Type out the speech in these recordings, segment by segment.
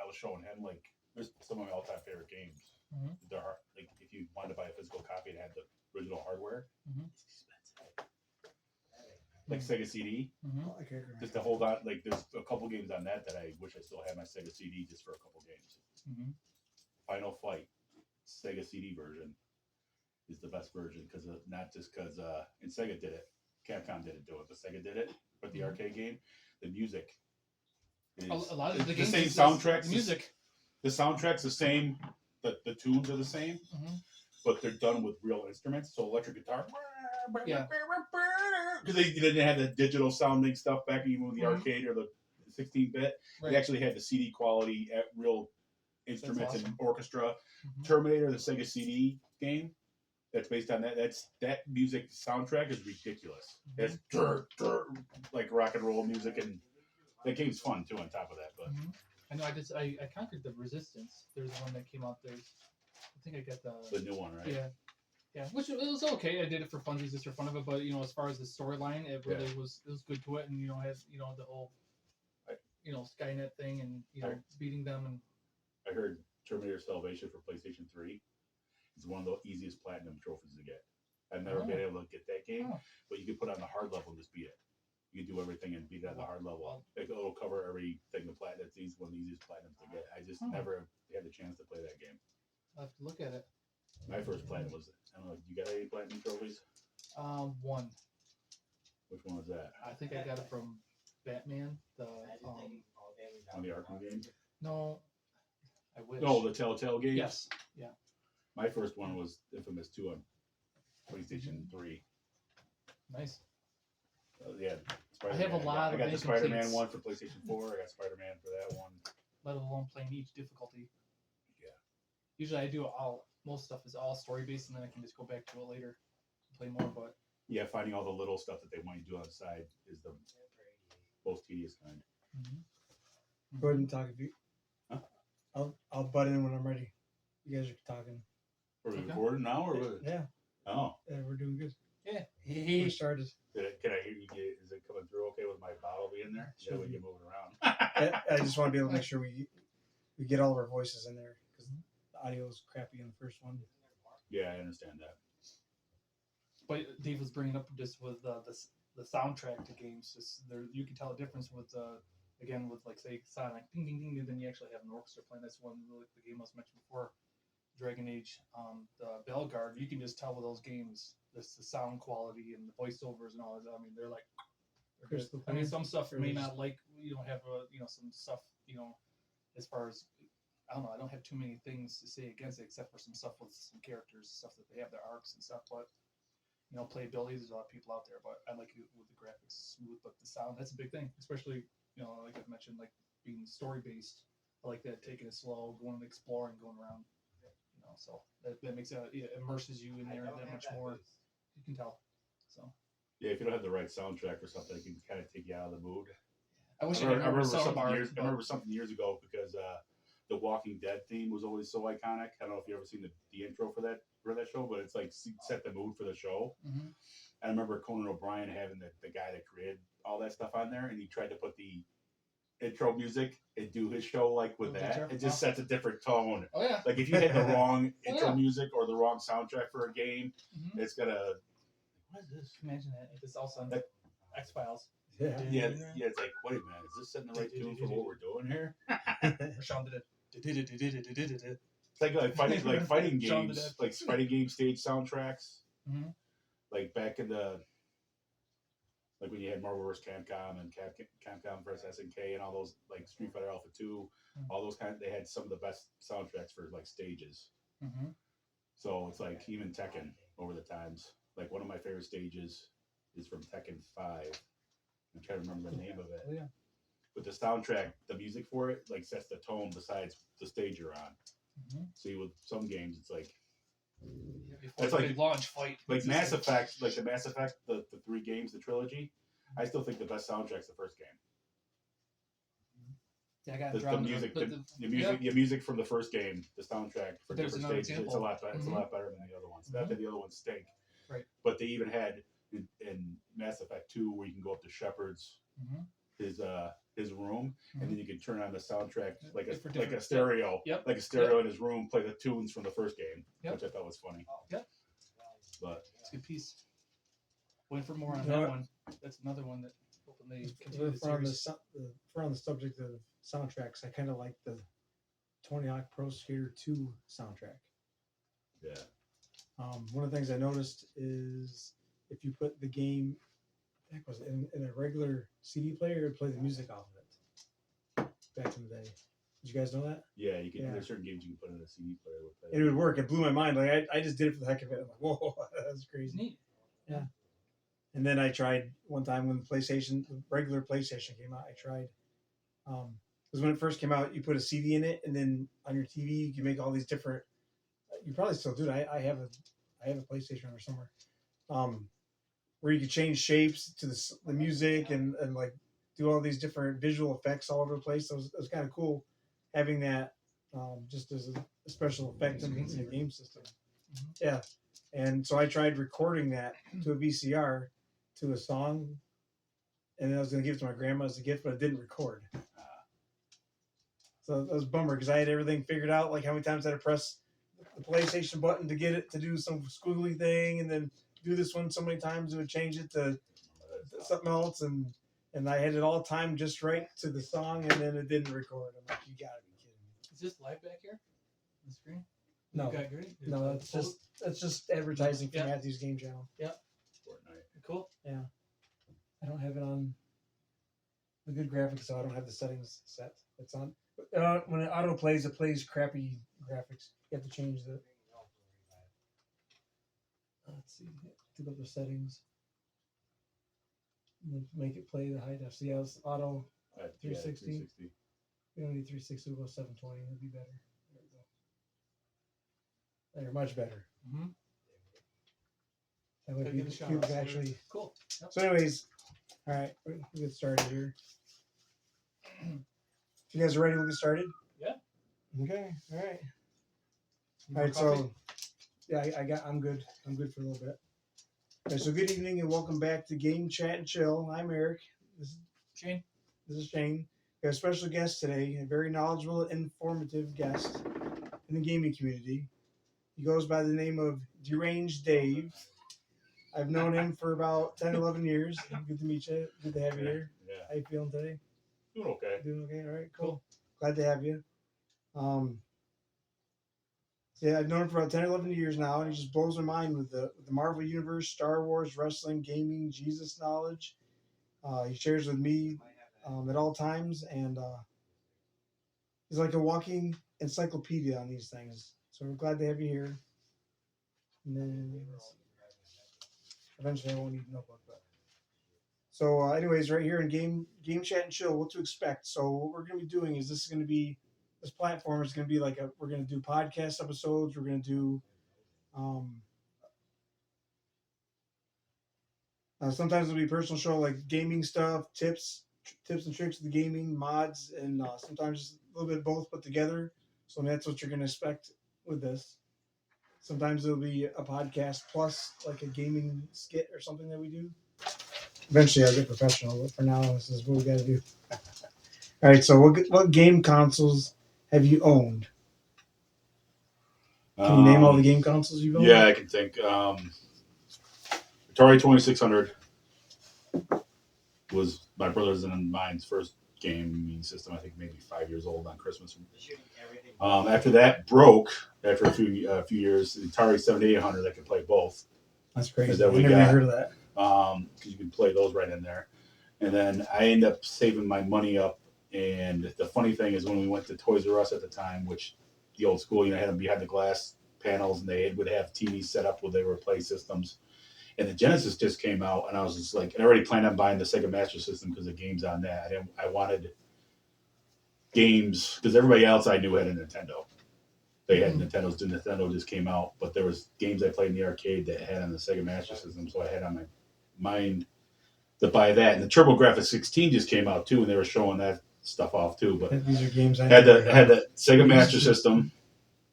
was showing him like there's some of my all-time favorite games. Mm-hmm. They're hard, like if you wanted to buy a physical copy and had the original hardware, it's expensive. Like Sega CD, just to hold on. Like there's a couple games on that I wish I still had my Sega CD just for a couple games. Final Fight Sega CD version is the best version because not just because and Sega did it, Capcom didn't do it, but Sega did it. But the arcade game, the music is A lot of the same games soundtracks. Music. The soundtrack's the same. The tunes are the same, but they're done with real instruments. So electric guitar. Yeah. Because they didn't have the digital sounding stuff back even with the arcade or the 16-bit. Right. They actually had the CD quality at real instruments and orchestra. Mm-hmm. Terminator, the Sega CD game, that's based on that. That music soundtrack is ridiculous. It's like rock and roll music, and that game's fun too. On top of that, but I know I conquered the Resistance. There's one that came out. I think I got the new one, right? Yeah, which it was okay. I did it for funsies, just for fun of it. But as far as the storyline, it really was good to it, and had the whole Skynet thing, and beating them. And I heard Terminator Salvation for PlayStation 3 is one of the easiest platinum trophies to get. I've never been able to get that game, but you can put it on the hard level and just beat it. You can do everything and beat it on the hard level. It'll cover everything. The platinum. It's one of the easiest platinums to get. I just never had the chance to play that game. I'll have to look at it. My first platinum was, I don't know, you got any platinum trophies? One. Which one was that? I think I got it from Batman. On the Arkham game? No, I wish. No, the Telltale game? Yes. Yeah. My first one was Infamous 2 on PlayStation 3. Nice. Yeah. I have a lot of I got the Spider-Man one for PlayStation 4. I got Spider-Man for that one. Let alone playing each difficulty. Yeah. Usually I do most stuff is all story based, and then I can just go back to it later and play more. But yeah, finding all the little stuff that they want you to do on the side is the most tedious kind. Go ahead and talk if you. Huh? I'll butt in when I'm ready. You guys are talking. Are we recording now or what? Yeah. Oh. Yeah, we're doing good. Yeah. We started. Can I hear you? Is it coming through okay with my bottle being there? Sure. Yeah, we get moving around. I just want to be able to make sure we get all of our voices in there because the audio was crappy in the first one. Yeah, I understand that. But Dave was bringing up just with the soundtrack to games. Just there, you can tell a difference with again with like say Sonic, ding ding ding, then you actually have an orchestra playing. That's one really the game I was mentioned before, Dragon Age, the Belguard. You can just tell with those games, the sound quality and the voiceovers and all that. I mean, they're like. I mean, some stuff may not like have some stuff as far as I don't know. I don't have too many things to say against it except for some stuff with some characters, stuff that they have their arcs and stuff. But playability, there's a lot of people out there. But I like it with the graphics smooth, but the sound, that's a big thing, especially like I mentioned, like being story based. I like that, taking it slow, going and exploring, going around. So that makes it immerses you in there that much more. You can tell. So. Yeah, if you don't have the right soundtrack or something, it can kind of take you out of the mood. I wish I remember something years ago because the Walking Dead theme was always so iconic. I don't know if you ever seen the intro for that show, but it's like set the mood for the show. Mm-hmm. I remember Conan O'Brien having the guy that created all that stuff on there, and he tried to put the intro music and do his show like with that. It just sets a different tone. Oh yeah. Like if you had the wrong intro music or the wrong soundtrack for a game, it's gonna. What is this? Imagine that. It's also on X-Files. Yeah. It's like, wait a minute, is this setting the right tune for what we're doing here? Sean did it. It's like fighting games, like fighting game stage soundtracks. Mm-hmm. Like back in like when you had Marvel vs. Capcom and Capcom vs. SNK and all those, like Street Fighter Alpha 2, all those they had some of the best soundtracks for like stages. Mm-hmm. So it's like even Tekken over the times. Like one of my favorite stages is from Tekken 5. I'm trying to remember the name of it. Oh, yeah. But the soundtrack, the music for it, like sets the tone besides the stage you're on. Mm-hmm. See, with some games, it's like it's like a launch fight. Like Mass Effect, like the Mass Effect, the 3 games, the trilogy. I still think the best soundtrack's the first game. Yeah, I got the music, the music from the first game, the soundtrack for different stages. It's a lot better. It's a lot better than the other ones. Not that the other ones stink. Right. But they even had in Mass Effect 2 where you can go up to Shepard's his room, and then you could turn on the soundtrack like a stuff. stereo, like a stereo in his room, play the tunes from the first game, which I thought was funny. Yep. But it's a good piece. Waiting for more on that one. That's another one that hopefully continue the series. On the subject of soundtracks, I kind of like the Tony Hawk Pro Skater 2 soundtrack. Yeah. One of the things I noticed is if you put the game, was in a regular CD player, it would play the music off of it. Back in the day, did you guys know that? Yeah, you can. Yeah. There's certain games you can put in a CD player. And it would work. It blew my mind. Like I just did it for the heck of it. I'm like, whoa, that's crazy. Neat. Yeah. And then I tried one time when the regular PlayStation came out. I tried. Because when it first came out, you put a CD in it, and then on your TV, you can make all these different. You probably still do it. I have a PlayStation or somewhere, where you could change shapes to the music and like do all these different visual effects all over the place. So it was kind of cool having that just as a special effect in the game system. Mm-hmm. Yeah, and so I tried recording that to a VCR to a song, and I was going to give it to my grandma as a gift, but it didn't record. So that was a bummer because I had everything figured out, like how many times I had to press the PlayStation button to get it to do some squiggly thing, and then do this one so many times it would change it to something else, and I had it all timed just right to the song, and then it didn't record. I'm like, you gotta be kidding me. Is this live back here on the screen? No, no, that's just advertising for Matthew's game channel. Yep. Fortnite. Cool. Yeah. I don't have it on the good graphics, so I don't have the settings set. It's on when it auto plays, it plays crappy graphics. You have to change the. Let's see. To go to settings. And then make it play the high def. So yeah, it's auto 360. We don't need 360. We'll go 720. It'll be better. There we go. There, much better. Mm-hmm. That would be people can actually. Cool. Yep. So, anyways, all right, we'll get started here. If you guys are ready, we'll get started. Yeah. Okay. All right. All right. So, yeah, I'm good. I'm good for a little bit. All right. So, good evening and welcome back to Game Chat and Chill. I'm Eric. This is Shane. We have a special guest today, a very knowledgeable, informative guest in the gaming community. He goes by the name of Deranged Dave. I've known him for about 10, 11 years. Good to meet you. Good to have you here. Yeah. How you feeling today? Doing okay. Doing okay. All right, cool. Glad to have you. Yeah, I've known him for about 10, 11 years now, and he just blows my mind with the Marvel Universe, Star Wars, wrestling, gaming, Jesus knowledge. He shares with me at all times, and he's like a walking encyclopedia on these things. So we're glad to have you here. And then eventually I won't need a notebook. But so anyways, right here in Game Chat and Chill, what to expect. So what we're going to be doing is this platform is going to be like we're going to do podcast episodes. We're going to do sometimes it'll be a personal show like gaming stuff, tips and tricks of the gaming, mods, and sometimes just a little bit of both put together. So that's what you're going to expect with this. Sometimes it'll be a podcast plus like a gaming skit or something that we do. Eventually I'll get professional, but for now this is what we got to do. All right, so what game consoles have you owned? Can you name all the game consoles you've owned? Yeah, I can think. Atari 2600 was my brother's and mine's first gaming system. I think maybe 5 years old on Christmas. After that broke after a few years. The Atari 7800 that could play both. That's crazy. I never heard of that. Because you can play those right in there. And then I ended up saving my money up. And the funny thing is when we went to Toys R Us at the time, which the old school, had them behind the glass panels, and they would have TVs set up where they were play systems. And the Genesis just came out, and I was just like, I already planned on buying the Sega Master System because the games on that. I wanted games because everybody else I knew had a Nintendo. They had Nintendos. The Nintendo just came out, but there was games I played in the arcade that had on the Sega Master System, so I had on my mind to buy that. And the TurboGrafx 16 just came out too, and they were showing that stuff off too. But these are games I had the Sega Master System.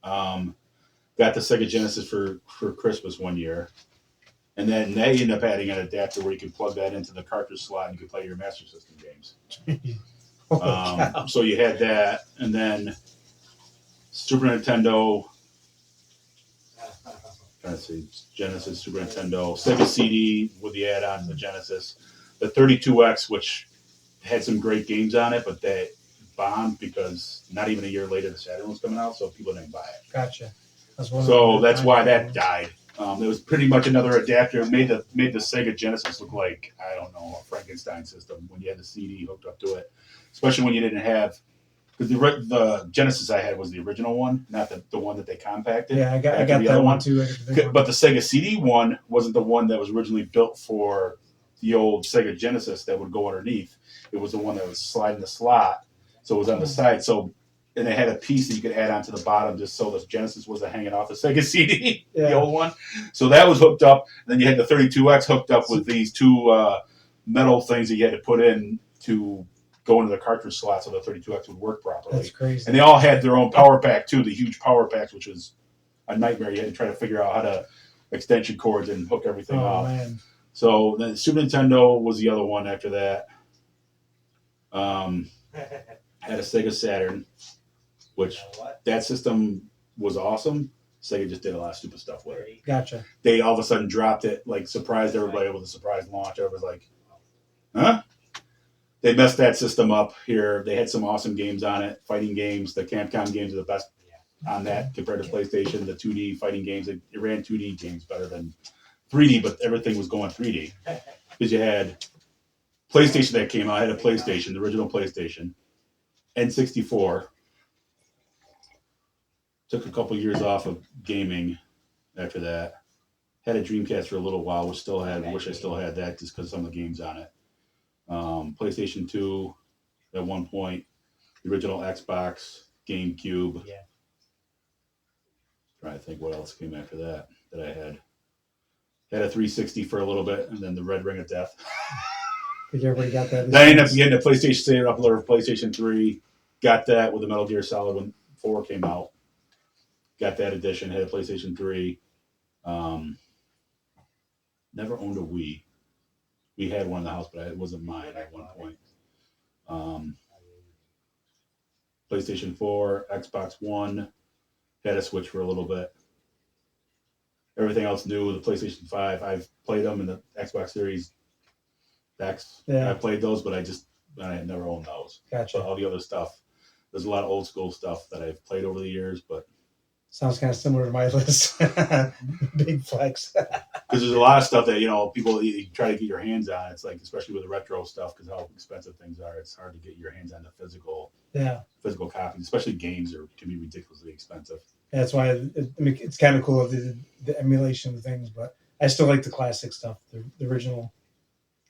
Got the Sega Genesis for Christmas one year. And then they end up adding an adapter where you can plug that into the cartridge slot and you can play your Master System games. So you had that, and then Super Nintendo. Trying to see, Genesis, Super Nintendo, Sega CD with the add-on, the Genesis, the 32X, which had some great games on it, but they bombed because not even a year later the Saturn was coming out, so people didn't buy it. Gotcha. So that's why that died. It was pretty much another adapter. It made the Sega Genesis look like, I don't know, a Frankenstein system when you had the CD hooked up to it, especially when you didn't have. Because the Genesis I had was the original one, not the one that they compacted. Yeah, I got that one too. But the Sega CD one wasn't the one that was originally built for the old Sega Genesis that would go underneath. It was the one that was sliding the slot, so it was on the side. So, and it had a piece that you could add onto the bottom just so the Genesis wasn't hanging off the Sega CD, the old one. So that was hooked up. And then you had the 32X hooked up with these two metal things that you had to put in to go into the cartridge slot so the 32X would work properly. That's crazy. And they all had their own power pack too, the huge power packs, which was a nightmare. You had to try to figure out how to extension cords and hook everything up. Man. So then Super Nintendo was the other one after that. Had a Sega Saturn, which that system was awesome. Sega just did a lot of stupid stuff with it. Gotcha. They all of a sudden dropped it, like surprised everybody with a surprise launch. Everybody's like, huh? They messed that system up here. They had some awesome games on it, fighting games. The Capcom games are the best on that compared to PlayStation. The 2D fighting games, it ran 2D games better than 3D, but everything was going 3D. Because you had PlayStation that came out. I had a PlayStation, the original PlayStation, N64. Took a couple years off of gaming after that. Had a Dreamcast for a little while, wish I still had that just because of some of the games on it. PlayStation 2 at one point, the original Xbox, GameCube. Yeah. Trying to think what else came after that I had. Had a 360 for a little bit, and then the Red Ring of Death. I think everybody got that. Then I ended up getting a PlayStation State uploader for PlayStation 3. Got that with the Metal Gear Solid when 4 came out. Got that edition. Had a PlayStation 3. Never owned a Wii. We had one in the house, but it wasn't mine at one point. PlayStation 4, Xbox One. Had a Switch for a little bit. Everything else new. The PlayStation 5, I've played them in the Xbox Series X. Yeah. I played those, but I had never owned those. Gotcha. But all the other stuff, there's a lot of old school stuff that I've played over the years, but sounds kind of similar to my list. Big flex. Because there's a lot of stuff that, people you try to get your hands on. It's like, especially with the retro stuff, because how expensive things are, it's hard to get your hands on the physical copies. Especially games can be ridiculously expensive. Yeah, that's why it's kind of cool the emulation of things, but I still like the classic stuff, the original.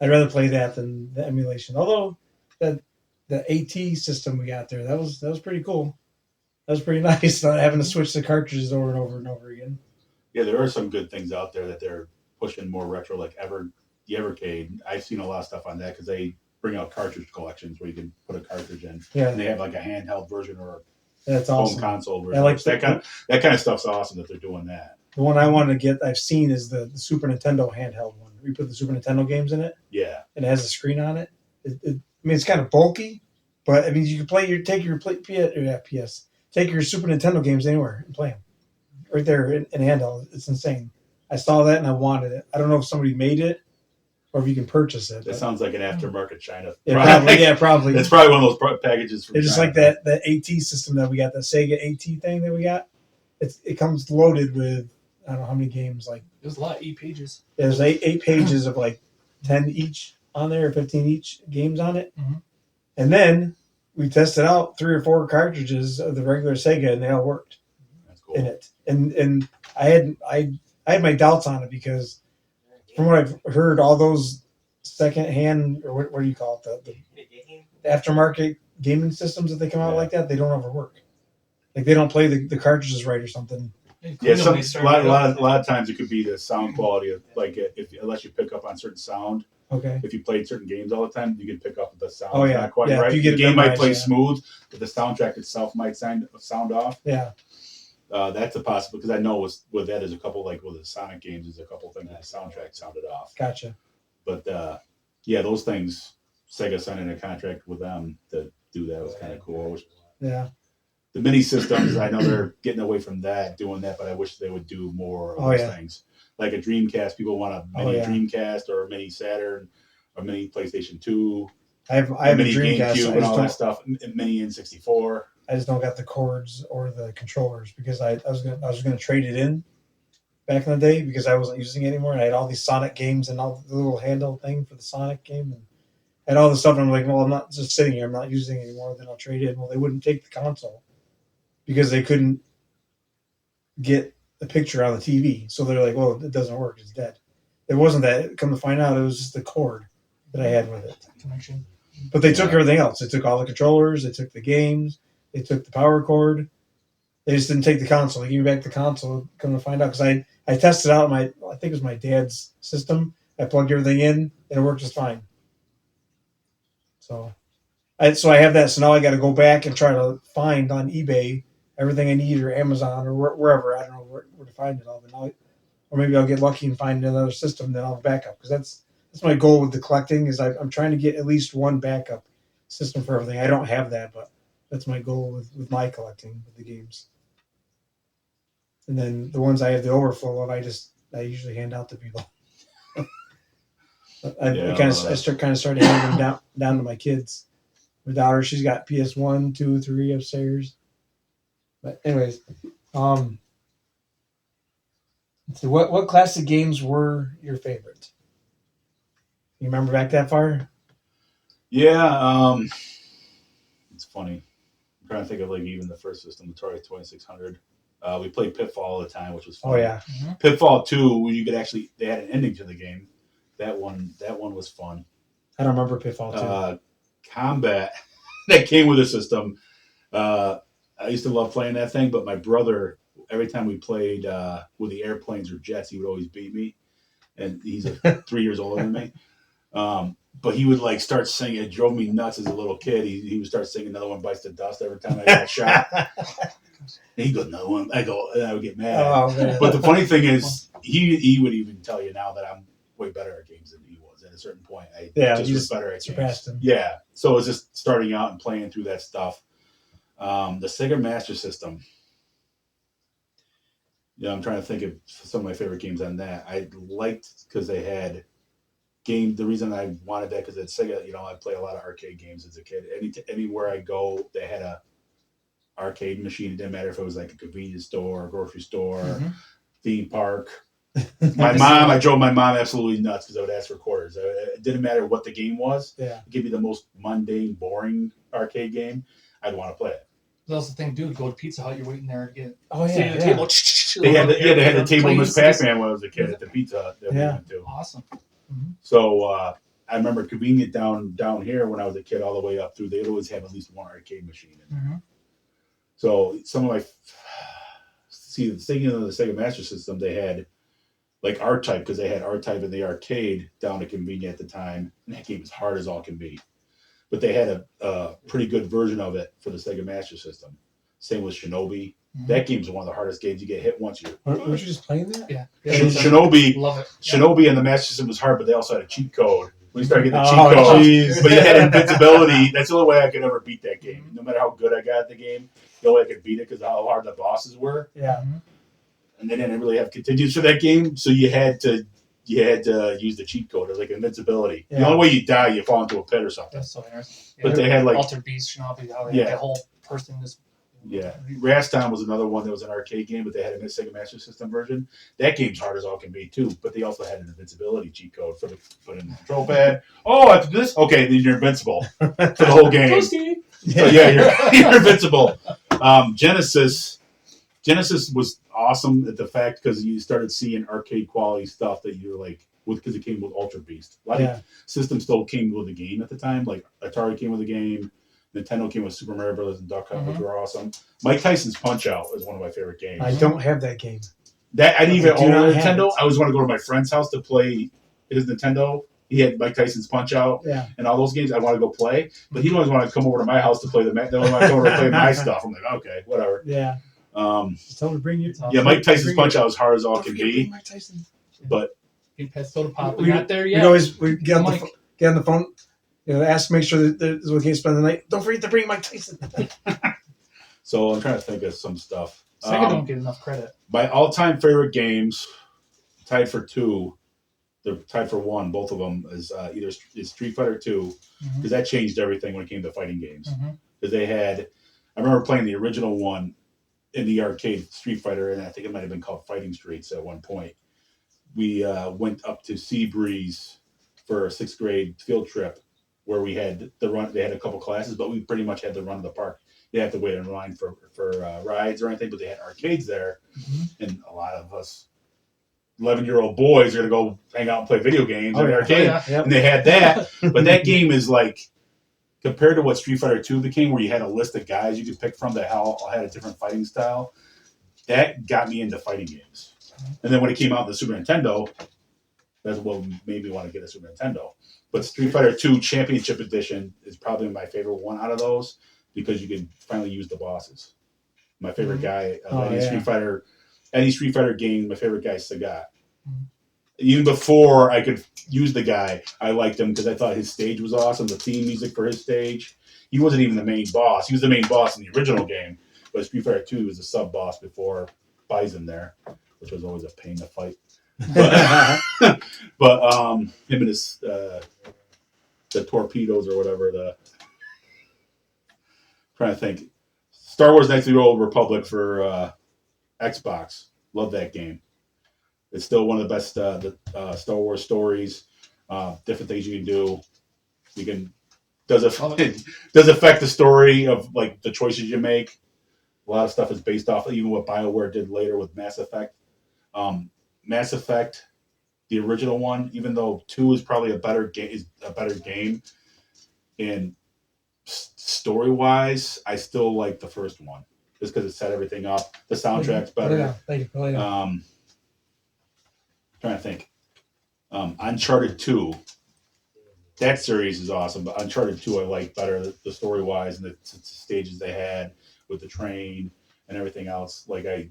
I'd rather play that than the emulation. Although the AT system we got there, that was pretty cool. That was pretty nice, not having to switch the cartridges over and over and over again. Yeah, there are some good things out there that they're pushing more retro, like the Evercade. I've seen a lot of stuff on that because they bring out cartridge collections where you can put a cartridge in. Yeah. And they have like a handheld version or that's home awesome. Console version. I like that kind of stuff's awesome that they're doing that. The one I want to get, I've seen, is the Super Nintendo handheld one. You put the Super Nintendo games in it. Yeah. And it has a screen on it. It's kind of bulky, but you can take your Super Nintendo games anywhere and play them. Right there in handheld. It's insane. I saw that and I wanted it. I don't know if somebody made it or if you can purchase it. That sounds like an aftermarket China. Yeah, probably. It's probably one of those packages from It's just like that AT system that we got, the Sega AT thing that we got. It comes loaded with, I don't know how many games. Like there's a lot of 8 pages. There's eight pages of like 10 each on there, or 15 each games on it. Mm-hmm. And then we tested out 3 or 4 cartridges of the regular Sega, and they all worked. That's cool. In it. And I had my doubts on it because from what I've heard, all those second-hand, or what do you call it, the aftermarket gaming systems that they come out like that, they don't ever work. Like they don't play the cartridges right or something. Yeah, a lot of times it could be the sound quality of unless you pick up on certain sound. Okay. If you played certain games all the time, you can pick up the sound. Not quite right. The game might play smooth, but the soundtrack itself might sound off. Yeah. That's a possibility because I know with that there's a couple like with the Sonic games, there's a couple things that the soundtrack sounded off. Gotcha. But yeah, those things, Sega signing a contract with them to do that was kind of cool. Yeah. The mini systems, I know they're getting away from doing that, but I wish they would do more of those things. Like a Dreamcast, people want a mini Dreamcast or a mini Saturn or mini PlayStation 2. I have a mini Dreamcast. GameCube and all that stuff. Mini N64. I just don't got the cords or the controllers because I was gonna trade it in back in the day because I wasn't using it anymore, and I had all these Sonic games and all the little handle thing for the Sonic game and had all this stuff. And I'm like, well, I'm not just sitting here. I'm not using it anymore. Then I'll trade it in. Well, they wouldn't take the console because they couldn't get the picture on the TV. So they're like, well, it doesn't work. It's dead. It wasn't that. Come to find out, it was just the cord that I had with it. Connection. But they took everything else. They took all the controllers. They took the games. They took the power cord. They just didn't take the console. They gave me back the console. Come to find out, because I tested out I think it was my dad's system. I plugged everything in, and it worked just fine. So I have that. So now I got to go back and try to find on eBay everything I need, or Amazon, or wherever. I don't know where to find it all. But now, or maybe I'll get lucky and find another system. Then I'll have backup, because that's my goal with the collecting. Is I'm trying to get at least one backup system for everything. I don't have that, but that's my goal with my collecting with the games. And then the ones I have the overflow of, I usually hand out to people. I started handing them down to my kids. My daughter, she's got PS1, 2, 3 upstairs. But anyways, so what classic games were your favorite? You remember back that far? Yeah, it's funny. I'm trying to think of like even the first system, the Atari 2600. We played Pitfall all the time, which was fun. Oh yeah, Pitfall 2, where you could actually they had an ending to the game. That one was fun. I don't remember Pitfall 2. Combat that came with the system. I used to love playing that thing, but my brother, every time we played with the airplanes or jets, he would always beat me, and he's 3 years older than me. But he would like start singing. It drove me nuts as a little kid. He would start singing "Another One Bites the Dust" every time I got shot. And he'd go, "Another one." I go, and I would get mad. Oh, but the funny thing is, he would even tell you now that I'm way better at games than he was. At a certain point, I just was better at games. Him. Yeah. So it was just starting out and playing through that stuff. The Sega Master System. Yeah, I'm trying to think of some of my favorite games on that. I liked because they had game. The reason I wanted that because at Sega, I play a lot of arcade games as a kid. Anywhere I go, they had a arcade machine. It didn't matter if it was like a convenience store, or grocery store, theme park. I drove my mom absolutely nuts because I would ask for quarters. It didn't matter what the game was. Yeah, give me the most mundane, boring arcade game. I'd want to play it. That's the thing, dude. Go to Pizza Hut. You're waiting there and get. Oh yeah, the table. They had the table in Miss Pac-Man when I was a kid at the Pizza Hut that we went to. Awesome. So I remember convenient down here when I was a kid, all the way up through. They'd always have at least one arcade machine in there. So some of my thinking of the Sega Master System, they had like R-Type, because they had R-Type in the arcade down to convenient at the time, and that game was hard as all can be. But they had a pretty good version of it for the Sega Master System. Same with Shinobi. That game's one of the hardest games. You get hit once. Weren't you just playing that? Yeah. Shinobi. Love it. Shinobi and the Master System was hard, but they also had a cheat code. When you start getting the cheat code, but you had invincibility. That's the only way I could ever beat that game. No matter how good I got at the game, the only way I could beat it because of how hard the bosses were. Yeah. And they didn't really have continues for that game, so you had to use the cheat code. It was like invincibility. Yeah. The only way you die, you fall into a pit or something. That's so interesting. Yeah, but they had like Altered Beast, Shinobi, how they had that whole person. Yeah, Raston was another one that was an arcade game, but they had a Sega Master System version. That game's hard as all can be too, but they also had an invincibility cheat code for put in the control pad. Oh, after this, okay, then you're invincible for the whole game. So yeah, you're invincible. Genesis was awesome at the fact because you started seeing arcade quality stuff that you're like because it came with Ultra Beast. A lot of systems still came with the game at the time, like Atari came with the game. Nintendo came with Super Mario Brothers and Duck Hunt, which were awesome. Mike Tyson's Punch Out is one of my favorite games. I don't have that game. I didn't even own a Nintendo. I always want to go to my friend's house to play his Nintendo. He had Mike Tyson's Punch Out and all those games. I want to go play, but he always wanted to come over to my house to play the. They only want to come over to play my stuff. I'm like, okay, whatever. Yeah. Tell him to bring you. Yeah, Mike Tyson's Punch Out was hard as all can be. Mike Tyson. But Get past soda pop. We're not there yet. We get on the phone. Ask to make sure that this is what can't spend the night. Don't forget to bring Mike Tyson. So I'm trying to think of some stuff. Sega don't get enough credit. My all-time favorite games, tied for 2. They're tied for 1. Both of them is either Street Fighter 2, because that changed everything when it came to fighting games. Because they had, I remember playing the original one in the arcade, Street Fighter, and I think it might have been called Fighting Streets at one point. We went up to Seabreeze for a 6th grade field trip, where we had the run. They had a couple classes, but we pretty much had the run of the park. You didn't have to wait in line for rides or anything, but they had arcades there, and a lot of us 11-year-old boys are gonna go hang out and play video games in the arcade, and they had that. But that game is like, compared to what Street Fighter 2 became, where you had a list of guys you could pick from that all had a different fighting style. That got me into fighting games, and then when it came out on the Super Nintendo, that's what made me want to get a Super Nintendo. But Street Fighter 2 Championship Edition is probably my favorite one out of those, because you can finally use the bosses. My favorite guy of any Street Fighter game, my favorite guy is Sagat. Even before I could use the guy, I liked him because I thought his stage was awesome. The theme music for his stage. He wasn't even the main boss. He was the main boss in the original game, but Street Fighter 2 was a sub boss before Bison there, which was always a pain to fight. But him and his the torpedoes or whatever. Trying to think. Star Wars Knights of the Old Republic for Xbox. Love that game. It's still one of the best Star Wars stories. Different things you can do. Does affect the story of like the choices you make. A lot of stuff is based off even what BioWare did later with Mass Effect. Mass Effect, the original one, even though 2 is probably a better game, and story-wise, I still like the first one just because it set everything up. The soundtrack's better. Trying to think. Uncharted 2. That series is awesome, but Uncharted 2 I like better, the story-wise, and the stages they had with the train and everything else. Like, I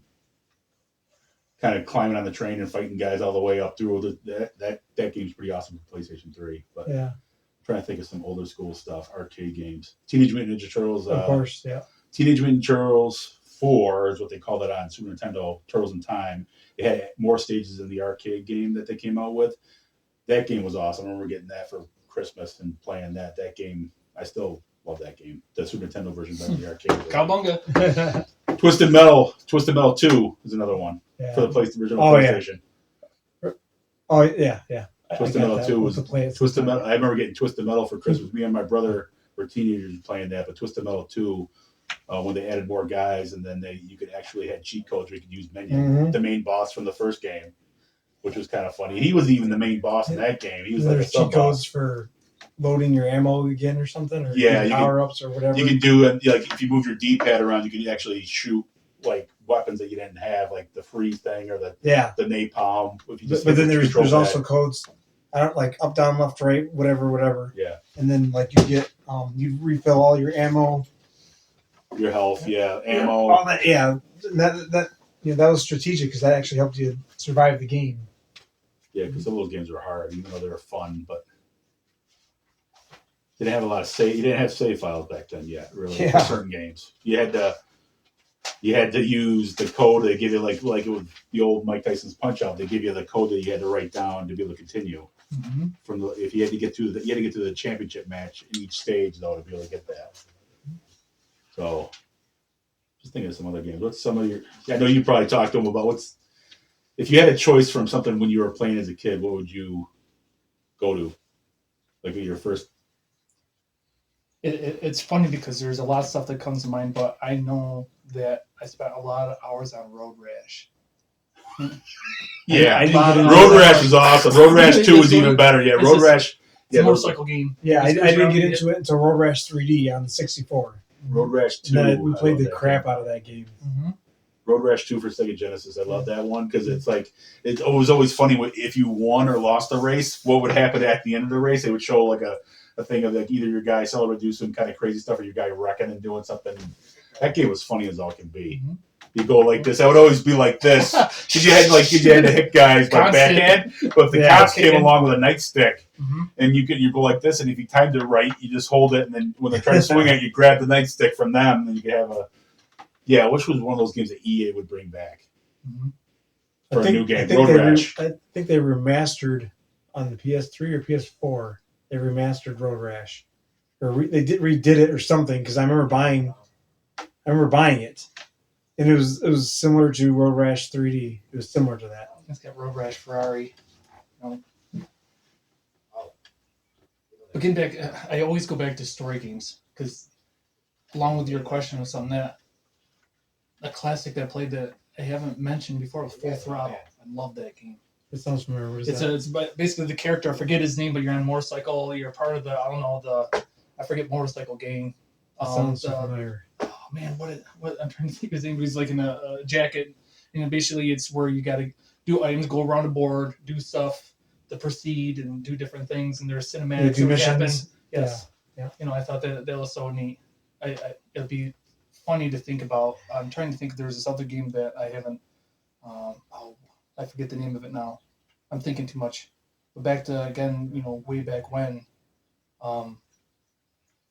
kind of climbing on the train and fighting guys all the way up through that game's pretty awesome for PlayStation 3. But I'm trying to think of some older school stuff, arcade games. Teenage Mutant Ninja Turtles. Of course, yeah. Teenage Mutant Turtles 4 is what they called it on Super Nintendo, Turtles in Time. It had more stages in the arcade game that they came out with. That game was awesome. I remember getting that for Christmas and playing that. That game, I still love that game. The Super Nintendo version better than the arcade. Cowabunga. Twisted Metal 2 is another one for the original PlayStation. Oh yeah. Twisted Metal 2 was Twisted Metal. I remember getting Twisted Metal for Christmas. Me and my brother were teenagers playing that, but Twisted Metal 2, when they added more guys, and then you could actually had cheat codes where you could use the main boss from the first game, which was kind of funny. He wasn't even the main boss in that game. He was like a sub boss. Cheat codes for loading your ammo again or something, or power ups or whatever. You can do it like if you move your D-pad around, you can actually shoot like weapons that you didn't have, like the freeze thing or the napalm. If you just but then there's also codes. I don't like up, down, left, right, whatever. Yeah. And then like you get you refill all your ammo, your health, ammo, all that. Yeah, that that was strategic because that actually helped you survive the game. Yeah, because some of those games were hard, even though they were fun, but they didn't have a lot of save. You didn't have save files back then yet, really. For certain games, you had to use the code. They give you like it was the old Mike Tyson's Punch Out. They give you the code that you had to write down to be able to continue. If you had to get to the championship match in each stage though to be able to get that. So, just thinking of some other games. What's some of your? I know you probably talked to them about if you had a choice from something when you were playing as a kid, what would you go to? Like your first. It's funny because there's a lot of stuff that comes to mind, but I know that I spent a lot of hours on Road Rash. Yeah, Road Rash is awesome. Road Rash 2 is even better. Yeah, Road Rash. It's a motorcycle game. Yeah, I didn't get into it until Road Rash 3D on the 64. Road Rash 2. And we played the crap out of that game. Road Rash 2 for Sega Genesis. I love that one because it's like it was always funny if you won or lost a race, what would happen at the end of the race. They would show like a thing of like either your guy celebrating do some kind of crazy stuff or your guy wrecking and doing something. That game was funny as all can be. You go like this. I would always be like this because you had to hit guys by backhand. But if the cops came along with a nightstick, and you go like this, and if you timed it right, you just hold it, and then when they try to swing it, you grab the nightstick from them, and you could have a which was one of those games that EA would bring back for a new game, Road Rash. I think they remastered on the PS3 or PS4. They remastered Road Rash, or redid it or something. Because I remember buying it. And it was similar to Road Rash 3D. It was similar to that. It's got Road Rash Ferrari. But getting back, I always go back to story games because, along with your question was something that a classic that I played that I haven't mentioned before was Full Throttle. I love that game. It sounds familiar. What is it's basically the character. I forget his name, but you're on a motorcycle. You're part of the I forget motorcycle gang. Sounds familiar. Oh man, what I'm trying to think of his name, but he's like in a jacket, and basically it's where you got to do items, go around a board, do stuff to proceed, and do different things, and there's cinematics that happen. Yes, yeah. I thought that was so neat. It'd be funny to think about. I'm trying to think if there's this other game that I haven't. I forget the name of it now. I'm thinking too much. But back to again, way back when.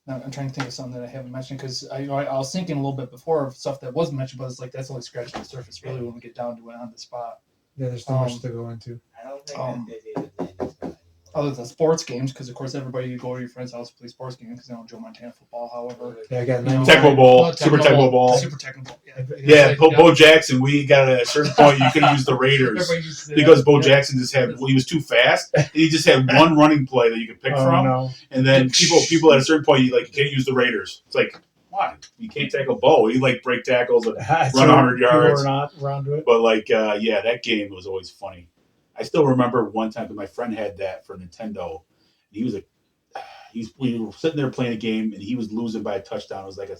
I'm trying to think of something that I haven't mentioned because I was thinking a little bit before of stuff that wasn't mentioned, but it's like that's only scratching the surface really when we get down to it on the spot. Yeah, there's so much to go into. I don't think that other than sports games, because of course everybody you go to your friend's house to play sports games because they don't Joe Montana football. However, Yeah, I got Tecmo Bowl, Super Tecmo Bowl. Super Tecmo Bowl. Yeah, Bo Jackson. We got at a certain point you couldn't use the Raiders because Bo Jackson just had he was too fast. He just had one running play that you could pick from, and then people at a certain point you can't use the Raiders. It's like why you can't tackle Bo? He break tackles and run 100 yards. Around to it. But that game was always funny. I still remember one time that my friend had that for Nintendo. We were sitting there playing a game, and he was losing by a touchdown. It was like a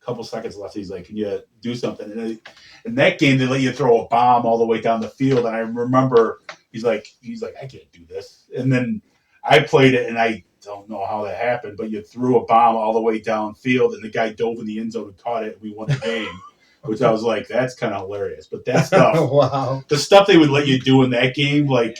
couple seconds left. He's like, "Can you do something?" And in that game, they let you throw a bomb all the way down the field. And I remember he's like, "I can't do this." And then I played it, and I don't know how that happened, but you threw a bomb all the way downfield, and the guy dove in the end zone and caught it, and we won the game. Which I was like, that's kind of hilarious. But that stuff, wow, the stuff they would let you do in that game, like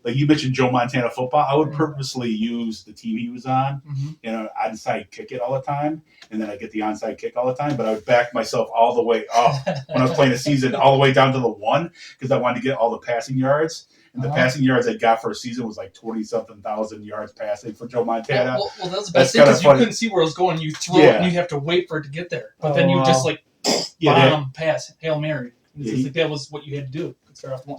you mentioned Joe Montana football, I would purposely use the team he was on, onside kick it all the time, and then I get the onside kick all the time. But I would back myself all the way up when I was playing the season, all the way down to the 1, because I wanted to get all the passing yards. And the passing yards I got for a season was like 20-something thousand yards passing for Joe Montana. Well, that was the best thing because you couldn't see where it was going. You throw it, and you have to wait for it to get there. But then you just bomb, pass, Hail Mary. That was what you had to do.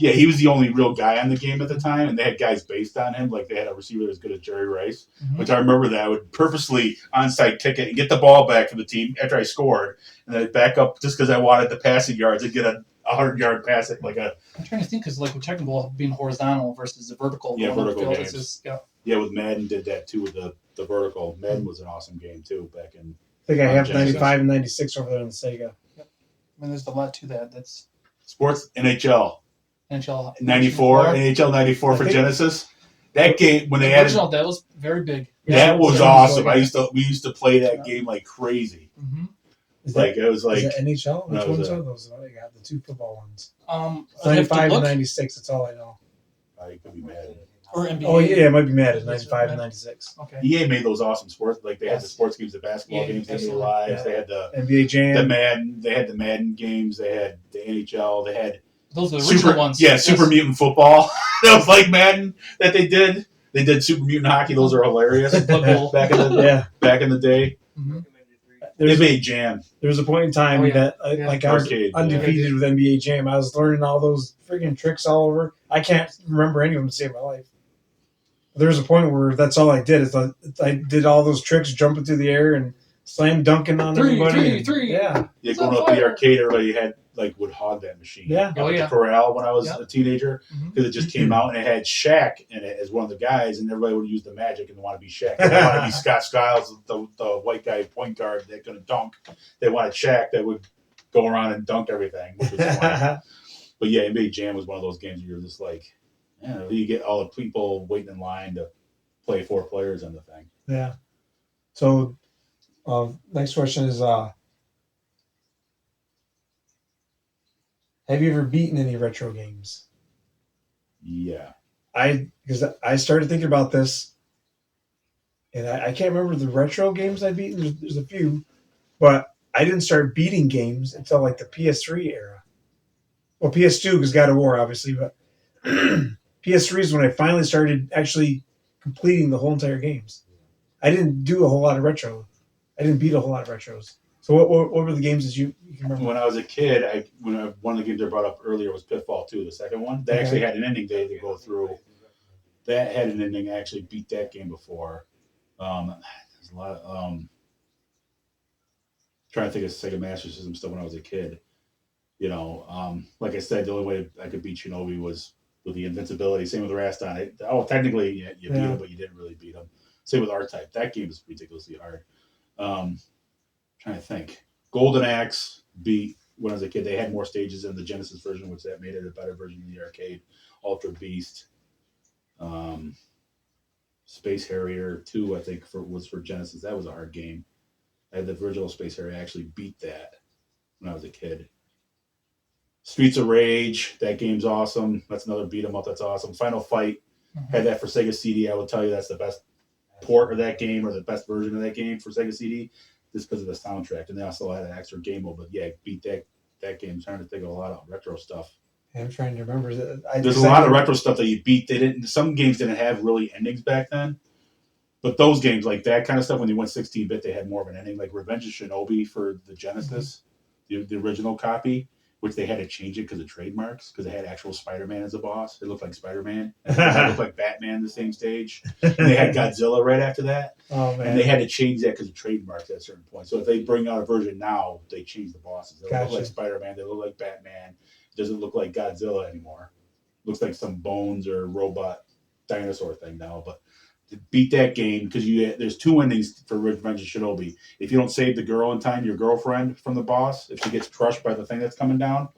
Yeah, he was the only real guy on the game at the time, and they had guys based on him. Like they had a receiver as good as Jerry Rice, which I remember that I would purposely onside kick it and get the ball back for the team after I scored, and then I'd back up just because I wanted the passing yards and get a 100-yard pass it like a. I'm trying to think because with Tecmo Bowl being horizontal versus the vertical. Yeah, vertical field, games. Yeah, with Madden did that too with the vertical. Madden was an awesome game too back in. I think I have 95 and 96 over there on the Sega. Yep. I mean, there's a lot to that. That's sports NHL 94 NHL 94 for Genesis. That game when they added that was very big. That was awesome. We used to play that game like crazy. Mm-hmm. Is that NHL? Which ones are those? I got the 2 football ones. 95 and 96. That's all I know. You could be mad. Or NBA. Oh yeah, it might be Madden. 95 and 96. Okay. EA made those awesome sports. Like they had the sports games, the basketball games, they made lives. They had the NBA Jam. The Madden. They had the Madden games. They had the NHL. They had those are the original ones. Yeah, Super Mutant Football. That was like Madden that they did. They did Super Mutant Hockey. Those are hilarious. back in the day. Mm-hmm. They made Jam. There was a point in time that I was undefeated with NBA Jam. I was learning all those freaking tricks all over. I can't remember any of them to save my life. There was a point where that's all I did. Is I did all those tricks, jumping through the air and slam dunking on everybody. Three. Yeah, going up to the arcade, everybody had would hog that machine. Yeah. The Corral when I was a teenager because it just came out and it had Shaq in it as one of the guys, and everybody would use the magic and want to be Shaq. They wanted to be Scott Skiles, the white guy point guard that could dunk. They wanted Shaq that would go around and dunk everything, which was funny. But yeah, NBA Jam was one of those games where you're just like, you get all the people waiting in line to play 4 players on the thing. Yeah. So, next question is, Have you ever beaten any retro games? Yeah. Because I started thinking about this, and I can't remember the retro games I beat. There's a few, but I didn't start beating games until like the PS3 era. Well, PS2 because God of War, obviously, but PS3 is when I finally started actually completing the whole entire games. I didn't do a whole lot of retro. I didn't beat a whole lot of retros. So what were the games that you can remember? When I was a kid, one of the games I brought up earlier was Pitfall 2, the second one. That actually had an ending day to go through. That had an ending. I actually beat that game before. There's a lot of trying to think of Sega Master System stuff when I was a kid. Like I said, the only way I could beat Shinobi was with the invincibility. Same with Raston. Technically you beat him, but you didn't really beat him. Same with R-Type. That game is ridiculously hard. Trying to think. Golden Axe beat when I was a kid. They had more stages in the Genesis version, which that made it a better version in the arcade. Ultra Beast. Space Harrier 2, I think, was for Genesis. That was a hard game. I had the original Space Harrier. I actually beat that when I was a kid. Streets of Rage, that game's awesome. That's another beat 'em up. That's awesome. Final Fight, had that for Sega CD. I would tell you that's the best port of that game or the best version of that game for Sega CD, just because of the soundtrack. And they also had an extra game mode. But yeah, beat that game. I'm trying to think of a lot of retro stuff. I'm trying to remember. There's a lot of retro stuff that you beat. Some games didn't have really endings back then. But those games, like that kind of stuff, when you went 16-bit, they had more of an ending. Like Revenge of Shinobi for the Genesis, the original copy, which they had to change it because of trademarks, because they had actual Spider-Man as a boss. It looked like Spider-Man. And it looked like Batman the same stage. And they had Godzilla right after that. Oh, man. And they had to change that because of trademarks at a certain point. So if they bring out a version now, they change the bosses. They look like Spider-Man. They look like Batman. It doesn't look like Godzilla anymore. It looks like some bones or robot dinosaur thing now. But to beat that game, because there's two endings for Revenge of Shinobi. If you don't save the girl in time, your girlfriend from the boss, if she gets crushed by the thing that's coming down,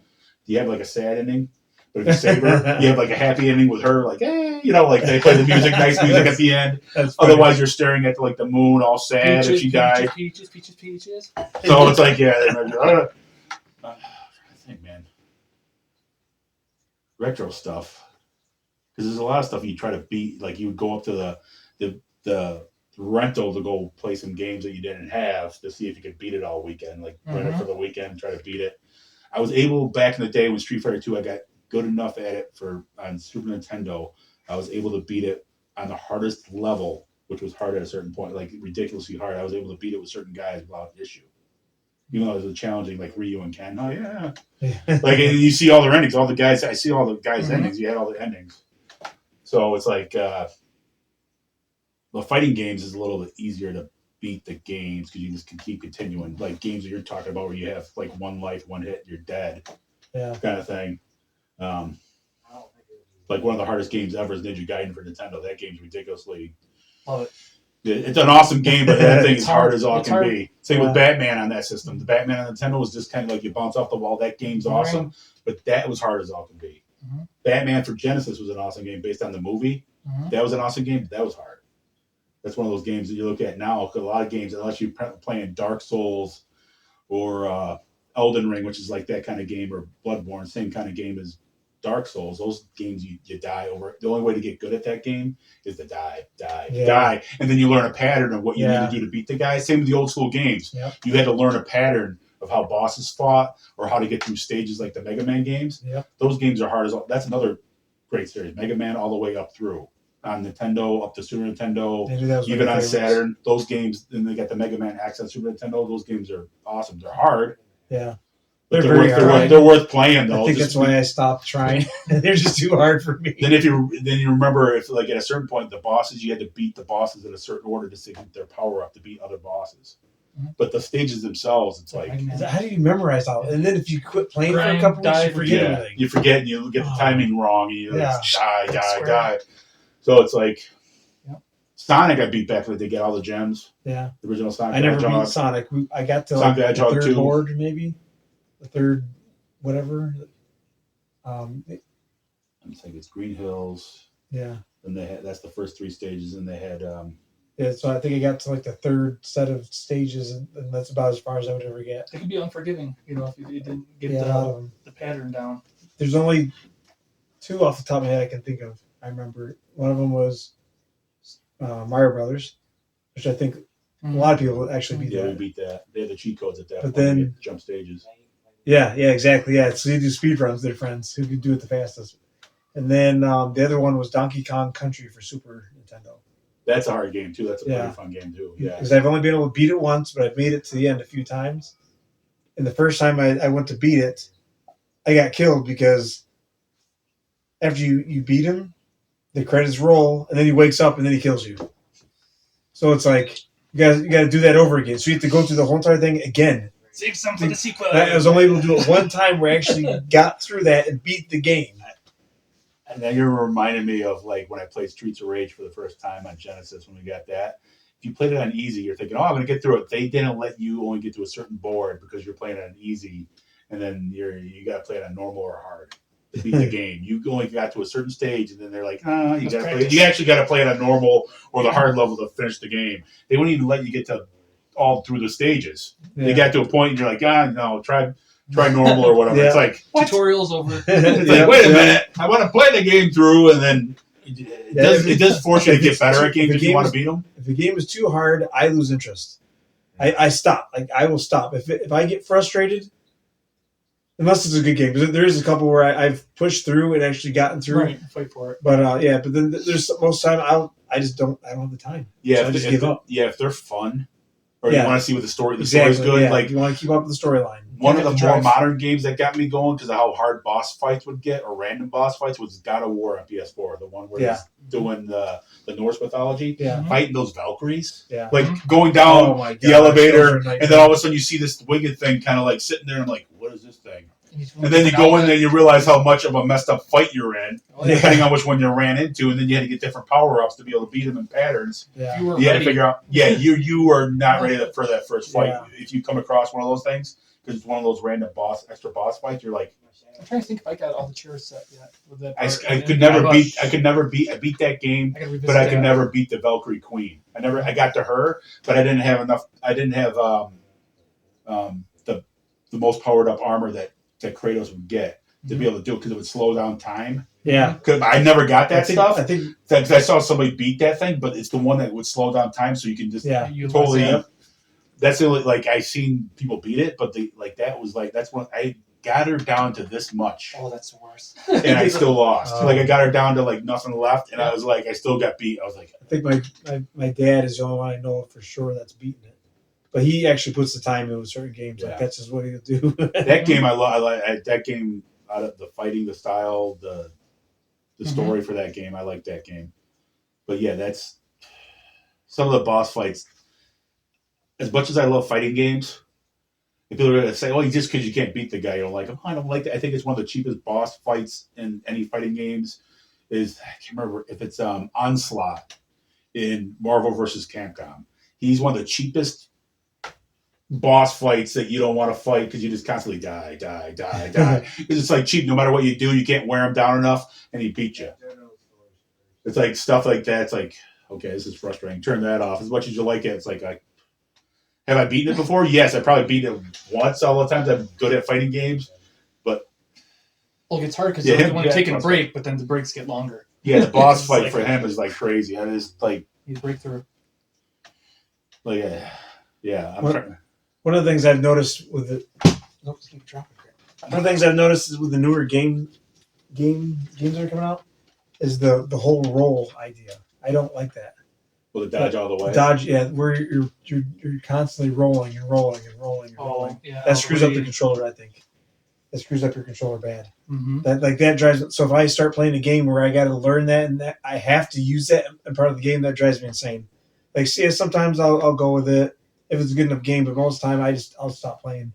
you have like a sad ending. But if you save her, you have like a happy ending with her, like, hey, like they play the music, nice music at the end. Otherwise, you're staring at like the moon, all sad if she died. Peaches. So it's like, I think, man, retro stuff. Because there's a lot of stuff you try to beat. Like you would go up to the rental to go play some games that you didn't have to see if you could beat it all weekend. Like rent it for the weekend, try to beat it. I was able back in the day when Street Fighter 2, I got good enough at it on Super Nintendo. I was able to beat it on the hardest level, which was hard at a certain point, like ridiculously hard. I was able to beat it with certain guys without issue. Even though it was challenging, like Ryu and Ken. Oh yeah, like you see all their endings. All the guys, I see all the guys' endings. You had all the endings. So it's like the fighting games is a little bit easier to beat the games because you just can keep continuing. Like games that you're talking about where you have like one life, one hit, you're dead, kind of thing. Like one of the hardest games ever is Ninja Gaiden for Nintendo. That game's ridiculously. Love it. It's an awesome game, but that thing is hard as all can be. Same with Batman on that system. The Batman on Nintendo was just kind of like you bounce off the wall. That game's awesome, but that was hard as all can be. Batman for Genesis was an awesome game based on the movie. That was an awesome game, but that was hard. That's one of those games that you look at now. A lot of games, unless you're playing Dark Souls or Elden Ring, which is like that kind of game, or Bloodborne, same kind of game as Dark Souls. Those games you die over. The only way to get good at that game is to die, and then you learn a pattern of what you need to do to beat the guy. Same with the old school games. You had to learn a pattern of how bosses fought or how to get through stages like the Mega Man games. Those games are hard as all. That's another great series. Mega Man all the way up through on Nintendo, up to Super Nintendo, even on Saturn. Those games, and they got the Mega Man X on Super Nintendo. Those games are awesome. They're hard. But they're worth playing though. I think that's why I stopped trying. They're just too hard for me. Then you remember if like at a certain point the bosses, you had to beat the bosses in a certain order to get their power up to beat other bosses. But the stages themselves, it's like how do you memorize all? And then if you quit playing for a couple weeks, you forget everything. You forget and you get the timing wrong and you die. So it's like Sonic I beat back when they get all the gems. The original Sonic. I never beat Sonic. I got to like the third board maybe. The third, whatever. I think it's Green Hills. And that's the first three stages, and they had. So I think I got to like the third set of stages, and that's about as far as I would ever get. It could be unforgiving, if you didn't get the pattern down. There's only 2 off the top of my head I can think of. I remember one of them was Mario Brothers, which I think a lot of people actually beat Yeah, we that. beat that. They had the cheat codes at that But point. then- You get jump stages. Yeah, exactly. Yeah, so you do speed runs with their friends who could do it the fastest. And then the other one was Donkey Kong Country for Super Nintendo. That's a hard game too. That's a Yeah. pretty fun game too. Yeah. Because I've only been able to beat it once, but I've made it to the end a few times. And the first time I went to beat it, I got killed because after you beat him, the credits roll, and then he wakes up and then he kills you. So it's like you got to do that over again. So you have to go through the whole entire thing again. Save some for the sequel. I was only able to do it one time where I actually got through that and beat the game. And then you're reminding me of like when I played Streets of Rage for the first time on Genesis when we got that. If you played it on easy, you're thinking, "Oh, I'm going to get through it." They didn't let you only get to a certain board because you're playing it on easy, and then you got to play it on normal or hard to beat the game. You only got to a certain stage, and then they're like, you got to play. You actually got to play it on normal or the hard level to finish the game. They wouldn't even let you get to all through the stages. Yeah. You got to a point, and you're like, no, try normal or whatever. Yeah. It's like what? Tutorial's over. It's like, wait a minute, I want to play the game through, and then it does force you to get better at games if you want to beat them. If the game is too hard, I lose interest. I stop. Like I will stop if I get frustrated. Unless it's a good game, because there is a couple where I've pushed through and actually gotten through. Right, fight for it. But but then there's most time I just don't. I don't have the time. Yeah, So I just give up. Yeah, if they're fun, or Yeah. you want to see what the story's good. Yeah. Like you want to keep up with the storyline. one You of the have to more drive. modern games that got me going because of how hard boss fights would get or random boss fights was God of War on PS4, the one where Yeah. he's doing the Norse mythology, Yeah. fighting those Valkyries, Yeah. like going down Oh my the gosh, elevator, those are and nightmares. then all of a sudden you see this winged thing kind of like sitting there, and I'm like, what is this thing? And then you An go in outlet. there and you realize how much of a messed up fight you're in, Oh, yeah. depending on which one you ran into, and then you had to get different power ups to be able to beat them in patterns. Yeah. You were You had to ready. figure out, you are not ready for that first fight. Yeah. If you come across one of those things, because it's one of those random extra boss fights, you're like, I'm trying to think if I got all the chairs set yet. With that I part. could Yeah, never but beat. I beat that game, I gotta revisit but I could that. never beat the Valkyrie Queen. I got to her, but I didn't have enough. I didn't have the most powered up armor that Kratos would get to be able to do it because it would slow down time. Yeah. 'Cause I never got that stuff. I think. Because I saw somebody beat that thing, but it's the one that would slow down time, so you can just Yeah. You totally. listen. That's the only like I seen people beat it, but that's when I got her down to this much, Oh, that's the worst. and I still lost. Oh. Like I got her down to like nothing left, and I was like, I still got beat. I was like, I think my dad is the only one I know for sure that's beaten it. But he actually puts the time in with certain games. Yeah. Like that's just what he'll do. that game I like that game out of the fighting, the style, the story for that game. I like that game. But yeah, that's some of the boss fights. As much as I love fighting games, if people are going to say, "Oh, just because you can't beat the guy, you don't like him," I don't like that. I think it's one of the cheapest boss fights in any fighting games. I can't remember if it's Onslaught in Marvel vs. Capcom. He's one of the cheapest boss fights that you don't want to fight because you just constantly die. Because it's like cheap. No matter what you do, you can't wear him down enough, and he beat you. It's like stuff like that. It's like, okay, this is frustrating. Turn that off. As much as you like it, it's like, have I beaten it before? Yes, I probably beat it once. All the times I'm good at fighting games, but Well, it gets hard because Yeah, you're the one yeah, taking a plus- break, but then the breaks get longer. yeah, the boss It's fight like- for him is like crazy. I just like, You break through. yeah. I'm What- trying. One of the things I've noticed with the one of the things I've noticed is with the newer games that are coming out is the whole roll idea. I don't like that. Will it dodge all the way? Dodge, yeah, where you're constantly rolling and rolling and rolling and rolling. Yeah. That screws up the controller, I think. That screws up your controller bad. Mm-hmm. That drives. So if I start playing a game where I got to learn that and that I have to use that in part of the game, that drives me insane. Like, see, sometimes I'll go with it if it's a good enough game, but most of the time I'll stop playing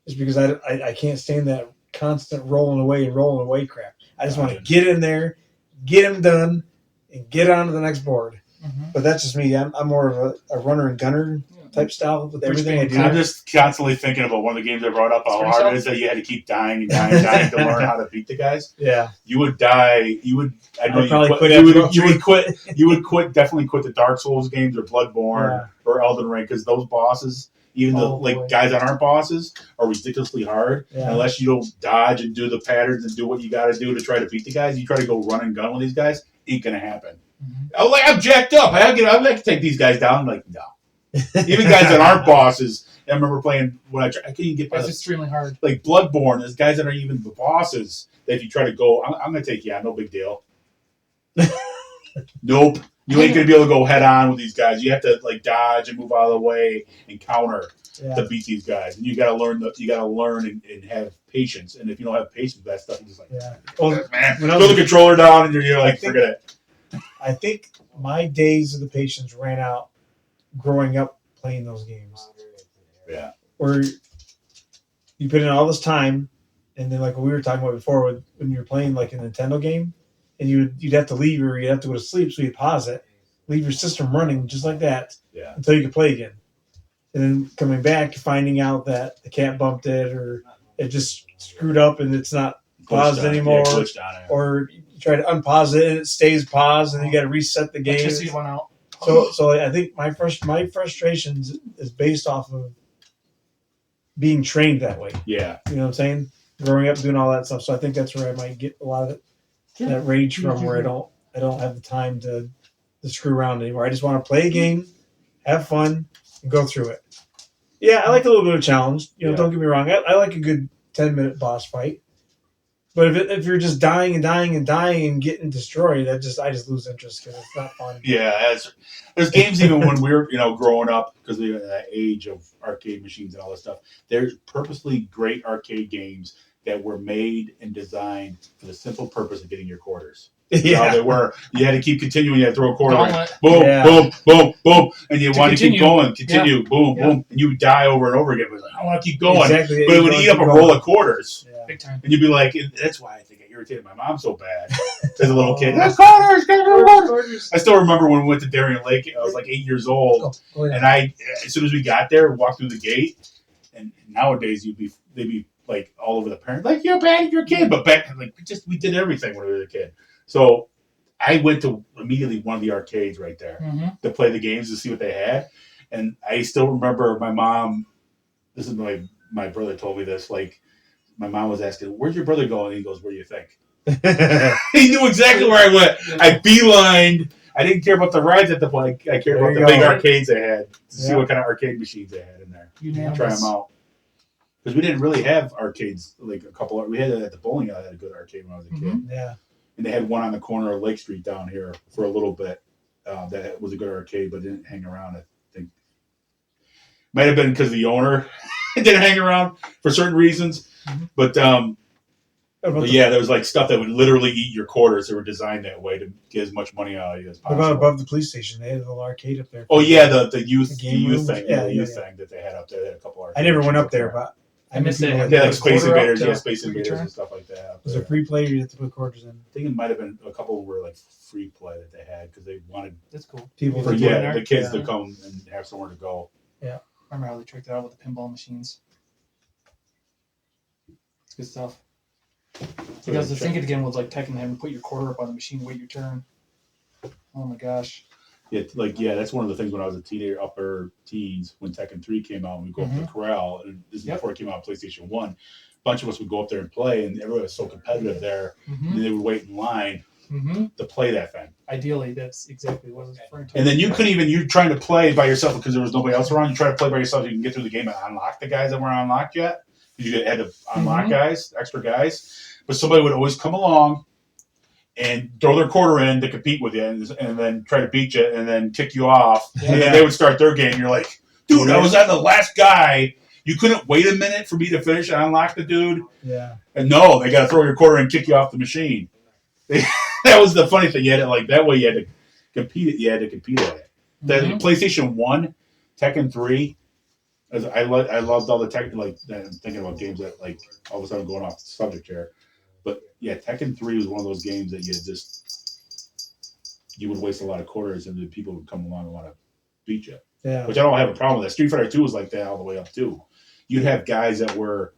just because I can't stand that constant rolling away crap. I just want to get in there, get them done, and get on to the next board. Mm-hmm. But that's just me. I'm more of a runner and gunner type style with everything I do. I'm just constantly thinking about one of the games I brought up, how Spring hard Cell? it is that you had to keep dying and dying to learn how to beat the guys. Yeah. You would die. You would. I know I'd probably you quit you after would. about You three. would quit. You would quit. Definitely quit the Dark Souls games or Bloodborne Yeah. or Elden Ring because those bosses Even the boy. guys that aren't bosses are ridiculously hard. Yeah. Unless you don't dodge and do the patterns and do what you got to do to try to beat the guys, you try to go run and gun with these guys, ain't gonna happen. I'm jacked up. I'd like to take these guys down. I'm like, no. Even guys that aren't bosses. I remember playing when I can't even get by. It's extremely hard. Like Bloodborne, there's guys that are even the bosses that if you try to go, I'm gonna take you out. No big deal. Nope. You ain't gonna be able to go head on with these guys. You have to dodge and move out of the way and counter to beat these guys. And you gotta learn and have patience. And if you don't have patience with that stuff, you're just like, man, throw the controller down and you're like, forget it. I think my days of the patience ran out growing up playing those games. Yeah. Where you put in all this time, and then like what we were talking about before, when you're playing like a Nintendo game, and you'd have to leave or you'd have to go to sleep, so you pause it, leave your system running just like that, until you could play again. And then coming back, finding out that the cat bumped it or it just screwed up and it's not paused anymore, or you try to unpause it and it stays paused, and you got to reset the game. Electricity went out. So I think my frustrations is based off of being trained that way. Yeah. You know what I'm saying? Growing up doing all that stuff. So I think that's where I might get a lot of that rage from, where I don't have the time to screw around anymore. I just want to play a game, have fun, and go through it. Yeah, I like a little bit of challenge. Don't get me wrong. I like a good 10-minute boss fight. But if you're just dying and dying and dying and getting destroyed, I just lose interest because it's not fun. Yeah, there's games even when we were growing up, because we were in that age of arcade machines and all this stuff. There's purposely great arcade games that were made and designed for the simple purpose of getting your quarters. Yeah, they were. You had to keep continuing. You had to throw a quarter in. Boom, boom, boom, boom, and you want to keep going. Continue, boom, Yeah. boom, and you would die over and over again. But I want to keep going, exactly. but it would eat up a roll of quarters. Yeah. Big time. And you'd be like, that's why I think I irritated my mom so bad as a little kid. That's quarters. I still remember when we went to Darien Lake. I was like 8 years old, and as soon as we got there, walked through the gate. And nowadays, they'd be like all over the parents, like you're bad, you're a kid. But back we did everything when we were a kid. So I went to immediately one of the arcades right there to play the games to see what they had. And I still remember my mom. This is my brother told me this. Like my mom was asking, "Where's your brother going?" And he goes, "Where do you think?" He knew exactly where I went. I beelined. I didn't care about the rides at the point. I cared about the big arcades they had to see what kind of arcade machines they had in there. Try them out. Because we didn't really have arcades, like a couple. We had it at the bowling alley. I had a good arcade when I was a kid. Yeah. And they had one on the corner of Lake Street down here for a little bit. That was a good arcade, but didn't hang around. I think might have been because the owner didn't hang around for certain reasons. But yeah, there was like stuff that would literally eat your quarters. They were designed that way to get as much money out of you as possible. What about above the police station? They had a little arcade up there. Oh yeah, the youth thing. Yeah, the youth thing that they had up there. They had a couple arcades. I never went up there, but I missed it. Yeah, like Space Invaders, Space Invaders and stuff like that. Was it free play or you had to put quarters in? I think it might have been a couple were like free play that they had because they wanted That's cool. People for the kids to come and have somewhere to go. Yeah, remember how they tricked it out with the pinball machines? It's good stuff. Because the thinking again was like Tekken, having to put your quarter up on the machine, wait your turn. Oh my gosh. Yeah, that's one of the things when I was a teenager, upper teens, when Tekken 3 came out, and we go up to the corral, and this is before it came out on PlayStation 1. A bunch of us would go up there and play, and everybody was so competitive there, and they would wait in line to play that thing. Ideally, that's exactly what I was referring to. And then you're trying to play by yourself because there was nobody else around. You try to play by yourself, you can get through the game and unlock the guys that weren't unlocked yet. You had to unlock extra guys. But somebody would always come along and throw their quarter in to compete with you and then try to beat you and then kick you off. And then they would start their game. You're like, dude, I was on the last guy. You couldn't wait a minute for me to finish and unlock the dude? Yeah. And no, they got to throw your quarter in and kick you off the machine. That was the funny thing. You had it like that way you had to compete at it. The PlayStation 1, Tekken 3, I loved all the Tekken, like I'm thinking about games that like all of a sudden going off the subject here. But yeah, Tekken 3 was one of those games that you would waste a lot of quarters and then people would come along and want to beat you. Yeah. Which I don't have a problem with that. Street Fighter 2 was like that all the way up too. You'd have guys that were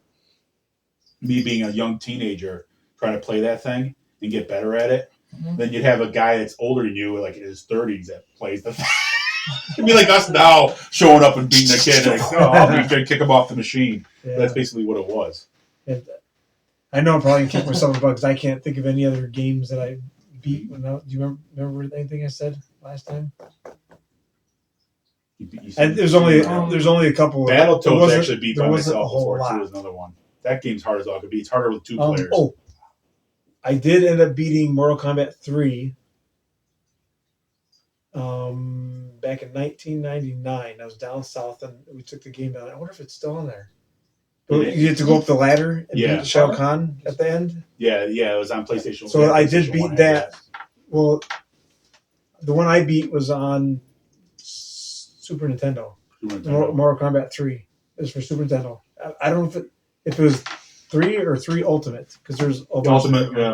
me being a young teenager trying to play that thing and get better at it. Then you'd have a guy that's older than you, like in his 30s, that plays the thing. It'd be like us now showing up and beating a kid. Like, oh, I'm going to kick him off the machine. Yeah. That's basically what it was. And I know I'm probably going to kick myself in the butt because I can't think of any other games that I beat. Do you remember anything I said last time? And there's only a couple. Battletoads actually beat by wasn't myself a whole before lot. too. Was another one. That game's hard as all could be. It's harder with 2 players. Oh, I did end up beating Mortal Kombat 3. Back in 1999, I was down south and we took the game down. I wonder if it's still on there. But you had to go up the ladder and beat Shao Kahn at the end. Yeah, it was on PlayStation. So I did beat that. Well, the one I beat was on Super Nintendo. Mortal Kombat 3. It was for Super Nintendo. I don't know if it was 3 or 3 Ultimate because there's a bunch of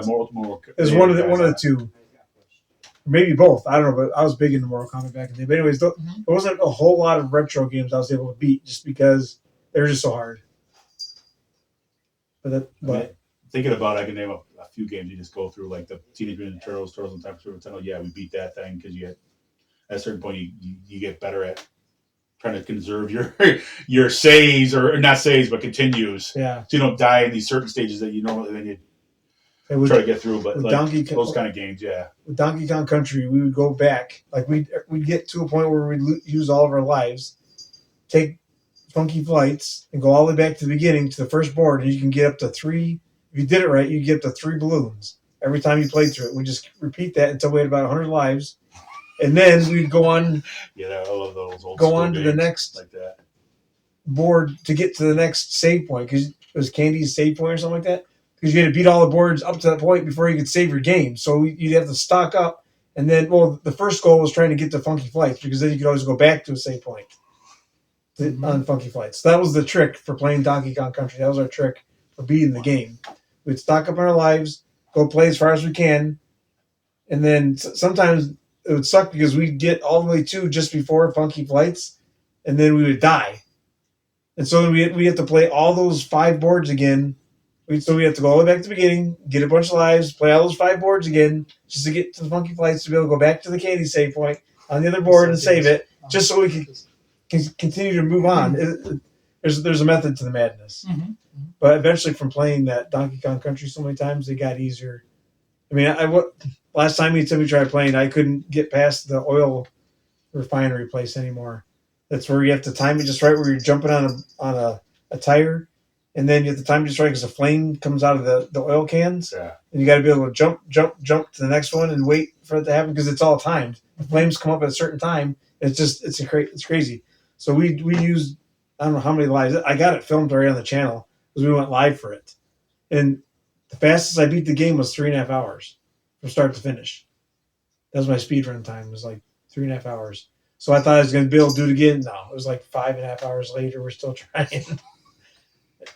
Mortal. It was one of the two. Maybe both. I don't know, but I was big into Mortal Kombat back in the day. But anyways, there wasn't a whole lot of retro games I was able to beat just because they were just so hard. But thinking about it, I can name a few games you just go through, like the Teenage Mutant Ninja Turtles on Super Nintendo. Yeah, we beat that thing because at a certain point you get better at trying to conserve your saves or not saves but continues. Yeah. So you don't die in these certain stages that you normally then you try to get through. But like those kind of games, yeah. With Donkey Kong Country, we would go back. Like we'd get to a point where we'd use all of our lives, take funky flights, and go all the way back to the beginning to the first board, and you can get up to 3. If you did it right, you get up to 3 balloons every time you played through it. We just repeat that until we had about 100 lives, and then we'd go on. Yeah, I love those old. Go on to the next like that board to get to the next save point because it was Candy's save point or something like that. Because you had to beat all the boards up to that point before you could save your game. So you'd have to stock up. And then, the first goal was trying to get to Funky Flights because then you could always go back to a save point on Funky Flights. So that was the trick for playing Donkey Kong Country. That was our trick for beating the game. We'd stock up on our lives, go play as far as we can. And then sometimes it would suck because we'd get all the way to just before Funky Flights, and then we would die. And so then we had to play all those 5 boards again. So we have to go all the way back to the beginning, get a bunch of lives, play all those 5 boards again, just to get to the Funky Flights to be able to go back to the Candy save point on the other board and save it, just so we can continue to move on. There's a method to the madness. Mm-hmm. But eventually, from playing that Donkey Kong Country so many times, it got easier. I mean, last time we tried playing, I couldn't get past the oil refinery place anymore. That's where you have to time it just right, where you're jumping on a tire. And then you have to time just right because the flame comes out of the oil cans. Yeah. And you got to be able to jump to the next one and wait for it to happen because it's all timed. The flames come up at a certain time. It's crazy. So we used, I don't know how many lives. I got it filmed already on the channel because we went live for it. And the fastest I beat the game was 3.5 hours from start to finish. That was my speed run time. It was like 3.5 hours. So I thought I was going to be able to do it again. No, it was like 5.5 hours later. We're still trying.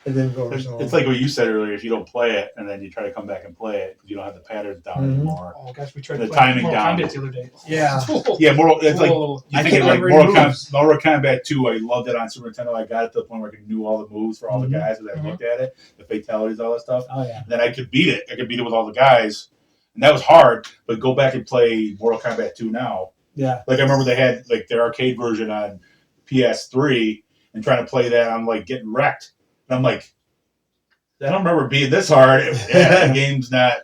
It didn't go over so well. It's like what you said earlier. If you don't play it and then you try to come back and play it, you don't have the patterns down anymore. Oh gosh, we tried to the play timing Mortal down. Kombat the other day. Yeah, It's like you think of like Mortal Kombat 2. I loved it on Super Nintendo. I got it to the point where I could do all the moves for all the guys as I looked at it, the fatalities, all that stuff. Oh yeah. And then I could beat it. I could beat it with all the guys, and that was hard. But go back and play Mortal Kombat 2 now. Yeah. Like I remember they had like their arcade version on PS3, and trying to play that, I'm like getting wrecked. And I'm like, I don't remember being this hard. The game's not.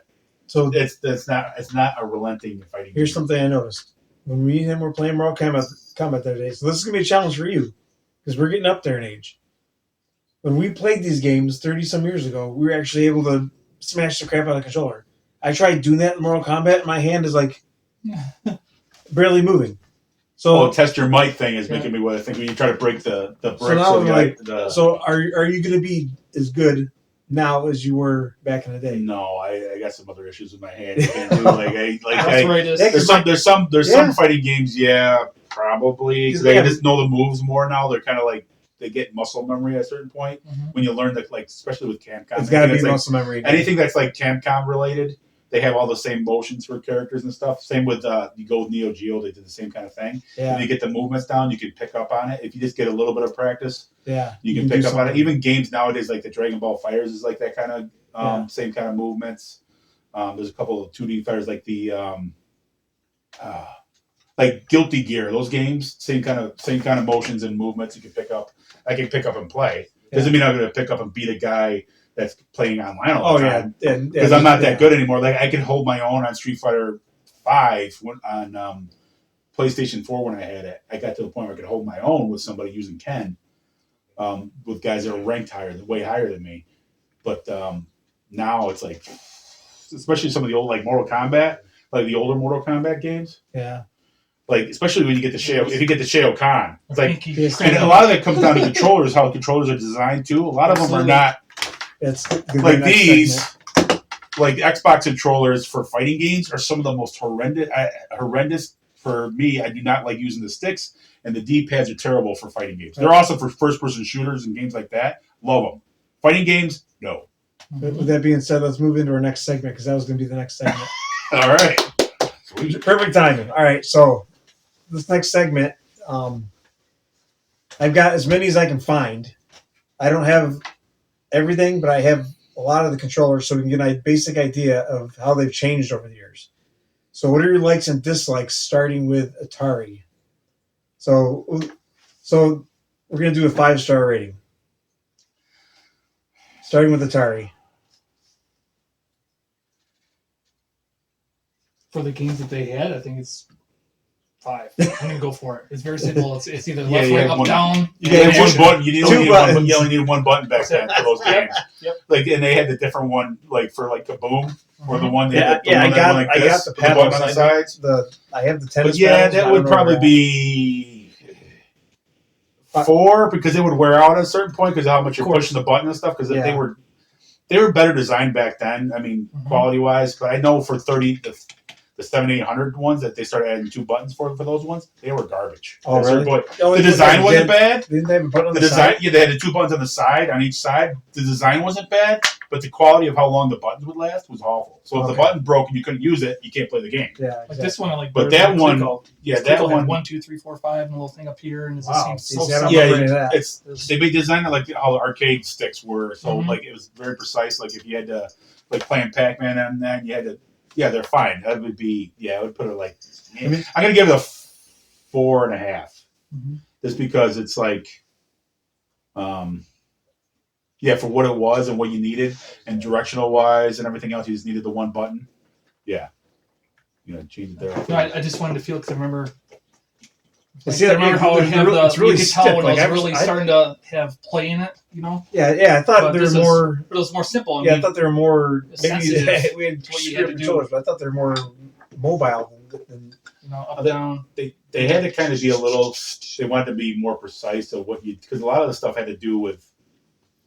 So it's not a relenting fighting. Here's something I noticed when we and him were playing Mortal Kombat the other day. So this is gonna be a challenge for you because we're getting up there in age. When we played these games 30 some years ago, we were actually able to smash the crap out of the controller. I tried doing that in Mortal Kombat, and my hand is like barely moving. So test your might thing is making me what I think when you try to break the bricks. So now so are you going to be as good now as you were back in the day? No, I got some other issues with my hand. There's some fighting games, yeah, probably because they just know the moves more now. They're kind of like they get muscle memory at a certain point when you learn that, like especially with Capcom. It's got to be muscle memory. Anything that's like Capcom related. They have all the same motions for characters and stuff. Same with you go with Neo Geo, they did the same kind of thing. Yeah. When you get the movements down, you can pick up on it. If you just get a little bit of practice, you can pick up on it. Even games nowadays like the Dragon Ball Fighters is like that kind of same kind of movements. There's a couple of 2D fighters like the like Guilty Gear, those games, same kind of motions and movements you can pick up. I can pick up and play. Doesn't mean I'm going to pick up and beat a guy that's playing online all the time. Because I'm not that good anymore. Like I can hold my own on Street Fighter 5 on PlayStation 4 when I had it. I got to the point where I could hold my own with somebody using Ken, with guys that are ranked way higher than me. But now it's like, especially some of the old like Mortal Kombat, like the older Mortal Kombat games. Yeah. Like especially when you get the if you get the Shao Kahn, it's like, and a lot of that comes down to controllers, how controllers are designed too. A lot of them are not. It's like these, like Xbox controllers for fighting games are some of the most horrendous for me. I do not like using the sticks, and the D-pads are terrible for fighting games. They're awesome for first-person shooters and games like that. Love them. Fighting games, no. With that being said, let's move into our next segment because that was going to be the next segment. All right. Sweet. Perfect timing. All right, so this next segment, I've got as many as I can find. I don't have everything, but I have a lot of the controllers so we can get a basic idea of how they've changed over the years. So what are your likes and dislikes starting with Atari? So we're going to do a 5-star rating. Starting with Atari. For the games that they had, I think it's 5. I'm gonna go for it. It's very simple. It's either left, right, up, down. You have one button. You only need one button back then for those games. Yep. Like, and they had the different one, like for like Kaboom, or the one I got the paddles on the sides. I have the tennis. But yeah, paddles, that would probably be 4 because it would wear out at a certain point because of how much you're pushing the button and stuff. Because they were better designed back then. I mean, quality wise. But I know for the 7800 ones that they started adding 2 buttons for those ones, they were garbage. Oh, really? The design wasn't bad. Didn't they have a button on the design? Side? Yeah, they had the 2 buttons on the side, on each side. The design wasn't bad, but the quality of how long the buttons would last was awful. So if the button broke and you couldn't use it, you can't play the game. Yeah, exactly. Like this one, I like. But that one, that one, 1, 2, 3, 4, 5, and a little thing up here, and it's Wow. the same. They be designed like how the arcade sticks were. So like it was very precise. Like if you had to like playing Pac-Man on that, you had to. Yeah, they're fine. That would be I would put it like. I'm gonna give it a 4.5, just because it's like, for what it was and what you needed, and directional wise and everything else, you just needed the one button. Yeah, change it there. No, I just wanted to feel because I remember. See, I remember how it's really you could tell when stiff. it was really starting to have play in it, Yeah, I thought they were more. But it was more simple. I thought they were more. Maybe we had what you had to controllers, but I thought they were more mobile than up down. They had to kind of be a little. They wanted to be more precise of what because a lot of the stuff had to do with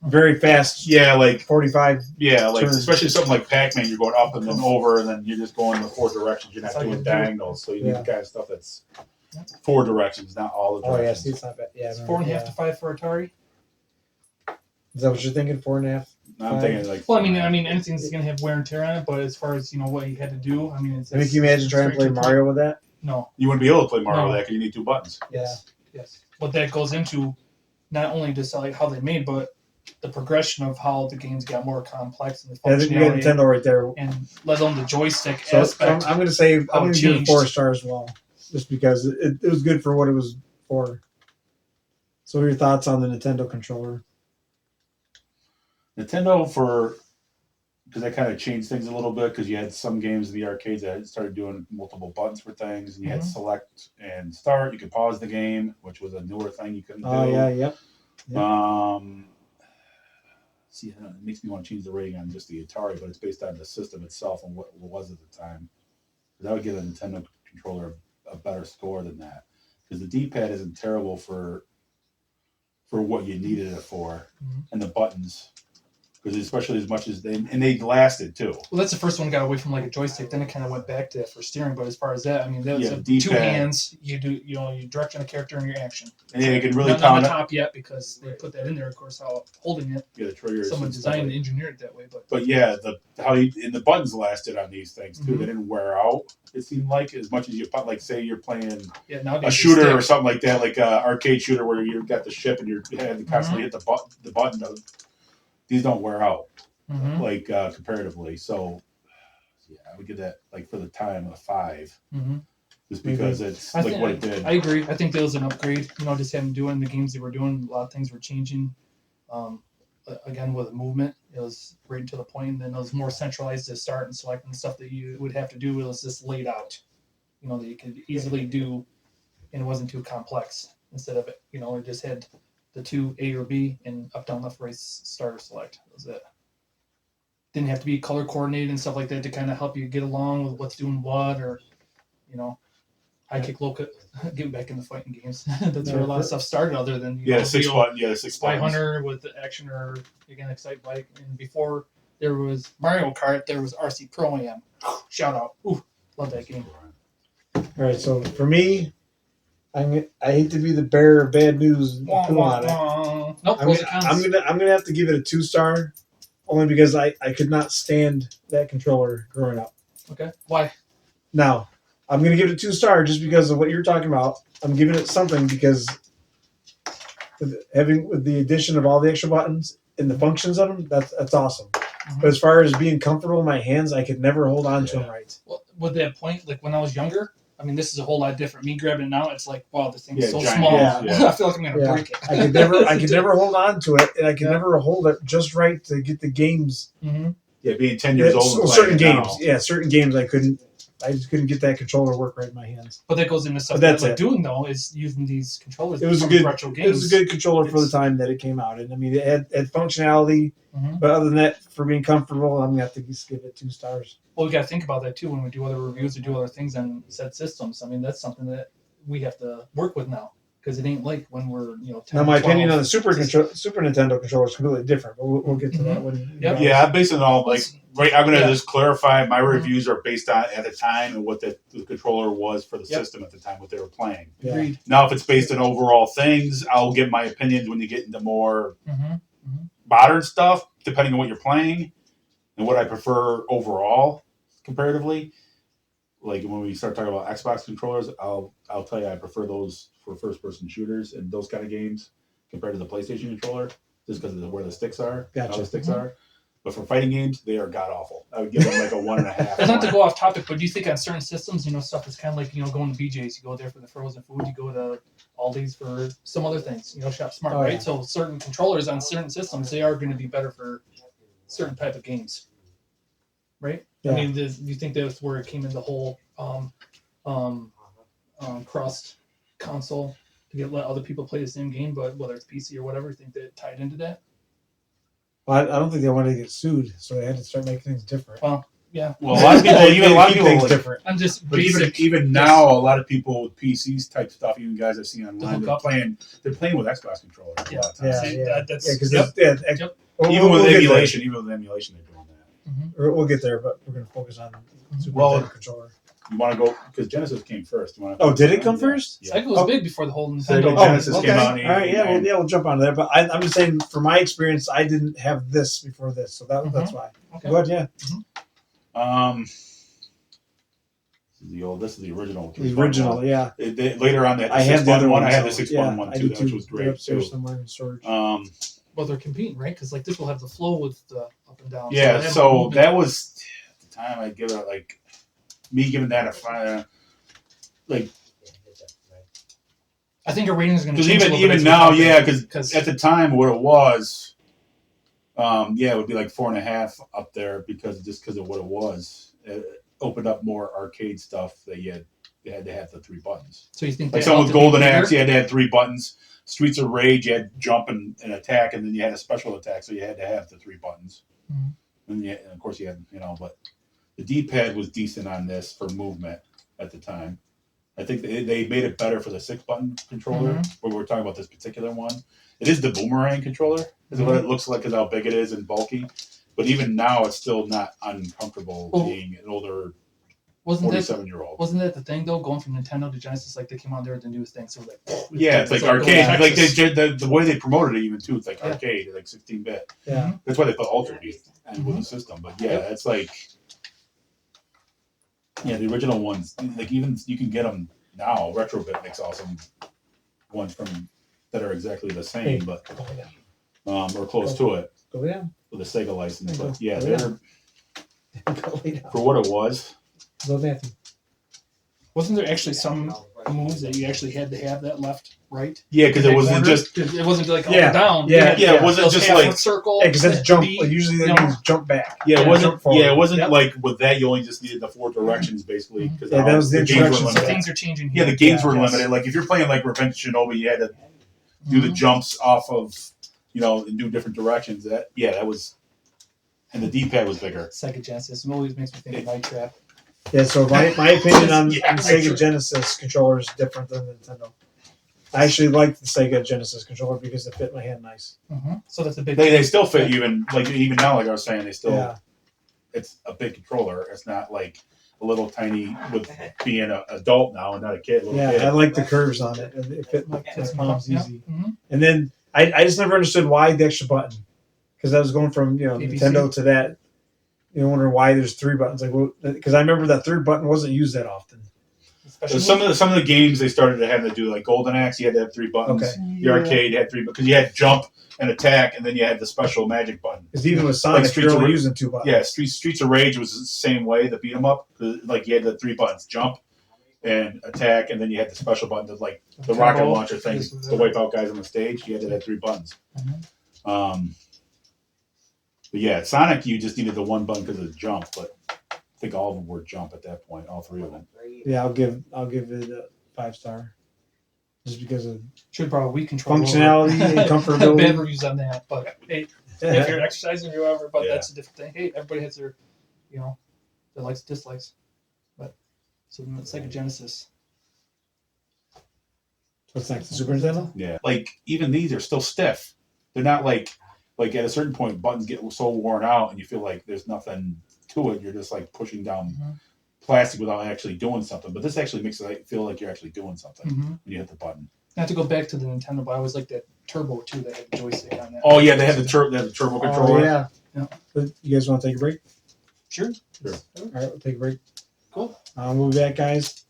very fast. Yeah, like 45. Yeah, like turns. especially something like Pac-Man, you're going up and then over, and then you're just going in the 4 directions. You're not doing diagonals, so you need the kind of stuff that's 4 directions, not all the directions. Oh yeah, see, it's not bad. Yeah, it's 4.5 to 5 for Atari. Is that what you're thinking? 4.5? I'm thinking like. Well, I mean, anything's gonna have wear and tear on it, but as far as what you had to do, I mean, can you imagine trying to play Mario with that? No, you wouldn't be able to play Mario with that because you need 2 buttons. Yeah. Yes. What that goes into, not only just like how they made, but the progression of how the games got more complex and the functionality. Yeah, you got Nintendo right there, and let alone the joystick aspect. I'm going to say I'm going to give it 4 stars as well, just because it was good for what it was for. So, what are your thoughts on the Nintendo controller? Nintendo because that kind of changed things a little bit because you had some games in the arcades that started doing multiple buttons for things, and you had select and start. You could pause the game, which was a newer thing you couldn't do. Oh yeah, yep. See, it makes me want to change the rating on just the Atari, but it's based on the system itself and what it was at the time. Because I would give a Nintendo controller a better score than that, because the D-pad isn't terrible for what you needed it for, and the buttons. Because especially as much as they lasted too. Well, that's the first one got away from like a joystick. Then it kind of went back to that for steering. But as far as that, I mean, that was 2 hands. You do, you direction a character and your action. And you can really not on the top yet because they put that in there. Of course, how holding it. Yeah, the triggers. Someone designed and engineered it that way. But yeah, the buttons lasted on these things too. They didn't wear out. It seemed like as much as you say you're playing a shooter or something like that, like a arcade shooter where you've got the ship and you had to constantly hit the button. These don't wear out comparatively. So yeah, I would give that like for the time a 5. just because it's I like think, what it did. I agree. I think that was an upgrade. Just having doing the games they were doing, a lot of things were changing. Again, with the movement, it was right to the point, and then it was more centralized to start and select and stuff that you would have to do. It was just laid out, that you could easily do, and it wasn't too complex. Instead of it, it just had the 2 A or B and up, down, left, right, start or select. That was it. Didn't have to be color coordinated and stuff like that to kind of help you get along with what's doing what, or high kick, low kick, getting back in the fighting games. That's where a lot of stuff started. Other than The 6 button, the 6 Spy buttons. Hunter with the action, or again Excite Bike, and before there was Mario Kart, there was RC Pro Am. Shout out! Ooh, love that game. All right, so for me, I hate to be the bearer of bad news. Come on, Nope, I'm gonna have to give it a 2-star, only because I could not stand that controller growing up. Okay, why? Now, I'm going to give it a 2-star just because of what you're talking about. I'm giving it something because with the addition of all the extra buttons and the functions of them, that's awesome. Mm-hmm. But as far as being comfortable in my hands, I could never hold on to them right. Well, with that point, like when I was younger, this is a whole lot different. Me grabbing it now, it's like, wow, this thing's so giant, small. yeah. I feel like I'm going to break it. I could never hold on to it, and I could never hold it just right to get the games. Mm-hmm. Yeah, being 10 years old. So certain games, certain games I just couldn't get that controller to work right in my hands. But that goes into stuff that I like doing, though, is using these controllers. It was a good retro games. It was a good controller for the time that it came out. And it had functionality. Mm-hmm. But other than that, for being comfortable, I'm going to have to just give it 2 stars. Well, we got to think about that, too, when we do other reviews or do other things on said systems. That's something that we have to work with now. Because it ain't like when we're, 10, now, my opinion on the Super Nintendo controller is completely different, but we'll get to that when. Yeah, I'm basing it on I'm going to just clarify. My reviews are based on at the time and what the controller was for the system at the time, what they were playing. Yeah. Now, if it's based on overall things, I'll give my opinions when you get into more modern stuff, depending on what you're playing and what I prefer overall comparatively. Like when we start talking about Xbox controllers, I'll tell you I prefer those for first-person shooters and those kind of games compared to the PlayStation controller, just because of where the sticks are, how the sticks are. But for fighting games, they are god-awful. I would give them like a 1.5. It's not to go off topic, but do you think on certain systems, stuff is kind of like, going to BJ's, you go there for the frozen food, you go to Aldi's for some other things, shop smart, right? Yeah. So certain controllers on certain systems, they are going to be better for certain type of games, right? Yeah. Do you think that's where it came in the whole cross console to let other people play the same game, but whether it's PC or whatever, you think that tied into that? Well, I don't think they wanted to get sued, so they had to start making things different. Well, yeah. Well, a lot of people, things different. I'm just but even now, a lot of people with PCs type stuff, even guys I've seen online, they're playing with Xbox controllers. Even with emulation, they're doing that. Mm-hmm. We'll get there, but we're going to focus on Super Nintendo controller. You want to go because Genesis came first. Did it come first? Yeah. Sega was big before the whole Nintendo. Genesis came out. All right, we'll jump onto that. But I'm just saying, from my experience, I didn't have this before this, so that's why. Okay. Go ahead, yeah. Mm-hmm. This is the original. The original, yeah. Later on, that I had the other one. I had the 6-button one too, which was great too. Somewhere in storage. Well, they're competing, right? Because this will have the flow with the up and down. Yeah, so that was at the time I'd give it me giving that a 5. I think your rating is going to change even now, because at the time what it was, it would be like 4.5 up there because of what it was. It opened up more arcade stuff that you had to have the 3 buttons. So you think some with Golden Axe, you had to have 3 buttons. Streets of Rage, you had jump and attack, and then you had a special attack, so you had to have the 3 buttons. Mm-hmm. And of course you had, but the D-pad was decent on this for movement at the time. I think they made it better for the 6-button controller, where we're talking about this particular one. It is the boomerang controller, is what it looks like, because how big it is and bulky. But even now, it's still not uncomfortable being an older 47-year-old. Wasn't that the thing, though, going from Nintendo to Genesis? Like, they came out there with the newest thing, so it's like arcade. Like the way they promoted it, even too, it's like arcade, like 16-bit. Yeah, that's why they put Ultra Beast with the system. But it's like, the original ones. Like even you can get them now. Retrobit makes awesome ones that are exactly the same, but or close to it. Go down with a Sega license. But they're for what it was. Go Matthew. Wasn't there actually some moves that you actually had to have that left, right? Yeah, because it wasn't just. It wasn't like Yeah. up or down. Yeah. Yeah, it wasn't just like. circle. Yeah, because that's jump. B, Like, usually they you know. use jump back. Yeah, it Yeah, wasn't. jump forward. Yeah, it wasn't Yep. like with that. You only just needed the 4 directions basically. Because Yeah, that was the games were instructions. So limited. things are changing Yeah, here. the games were Yes. limited. Like if you're playing like Revenge of Shinobi, you had to do the jumps off of, and do different directions. That was, and the D-pad was bigger. Sega Genesis. It always makes me think of Night Trap. Yeah, so my opinion on Yeah, the Sega true. Genesis controller is different than Nintendo. I actually like the Sega Genesis controller because it fit my hand nice. So that's a big. They still fit even now. Like I was saying, they still. Yeah. It's a big controller. It's not like a little tiny with being an adult now and not a kid. Yeah, Kid. I like the curves on it. It fit my palms Yeah. easy. And then I just never understood why the extra button. Because I was going from PVC. Nintendo to that. Wondering why there's 3 buttons. Like, because I remember that third button wasn't used that often. So some of the games they started to have to do like Golden Axe. You had to have 3 buttons. Okay. The arcade had 3 because you had jump and attack, and then you had the special magic button. Because even with Sonic, Streets you're only of- using 2 buttons. Yeah, Streets of Rage was the same way. The beat 'em up, like you had the 3 buttons: jump and attack, and then you had the special button to like the rocket Combo. launcher thing to wipe out guys on the stage. You had to have 3 buttons. But yeah, Sonic, you just needed the 1 button because of the jump. But I think all of them were jump at that point. All 3 of them. Yeah, I'll give it a 5-star. Just because of Should probably control functionality and Bad comfortability. reviews on that, but hey, if you're exercising or whatever, but Yeah. that's a different thing. Hey, everybody has their, their likes, dislikes. But so then it's like a Genesis. What's next? The Super Nintendo? Yeah, like even these are still stiff. They're not like at a certain point buttons get so worn out and you feel like there's nothing to it. You're just like pushing down plastic without actually doing something. But this actually makes it feel like you're actually doing something when you hit the button. Not to go back to the Nintendo, but I always like that Turbo too. That had the joystick on that. Oh yeah, they have the turbo controller. Oh, yeah. Yeah. But you guys want to take a break? Sure. Sure. All right, we'll take a break. Cool. We'll be back, guys.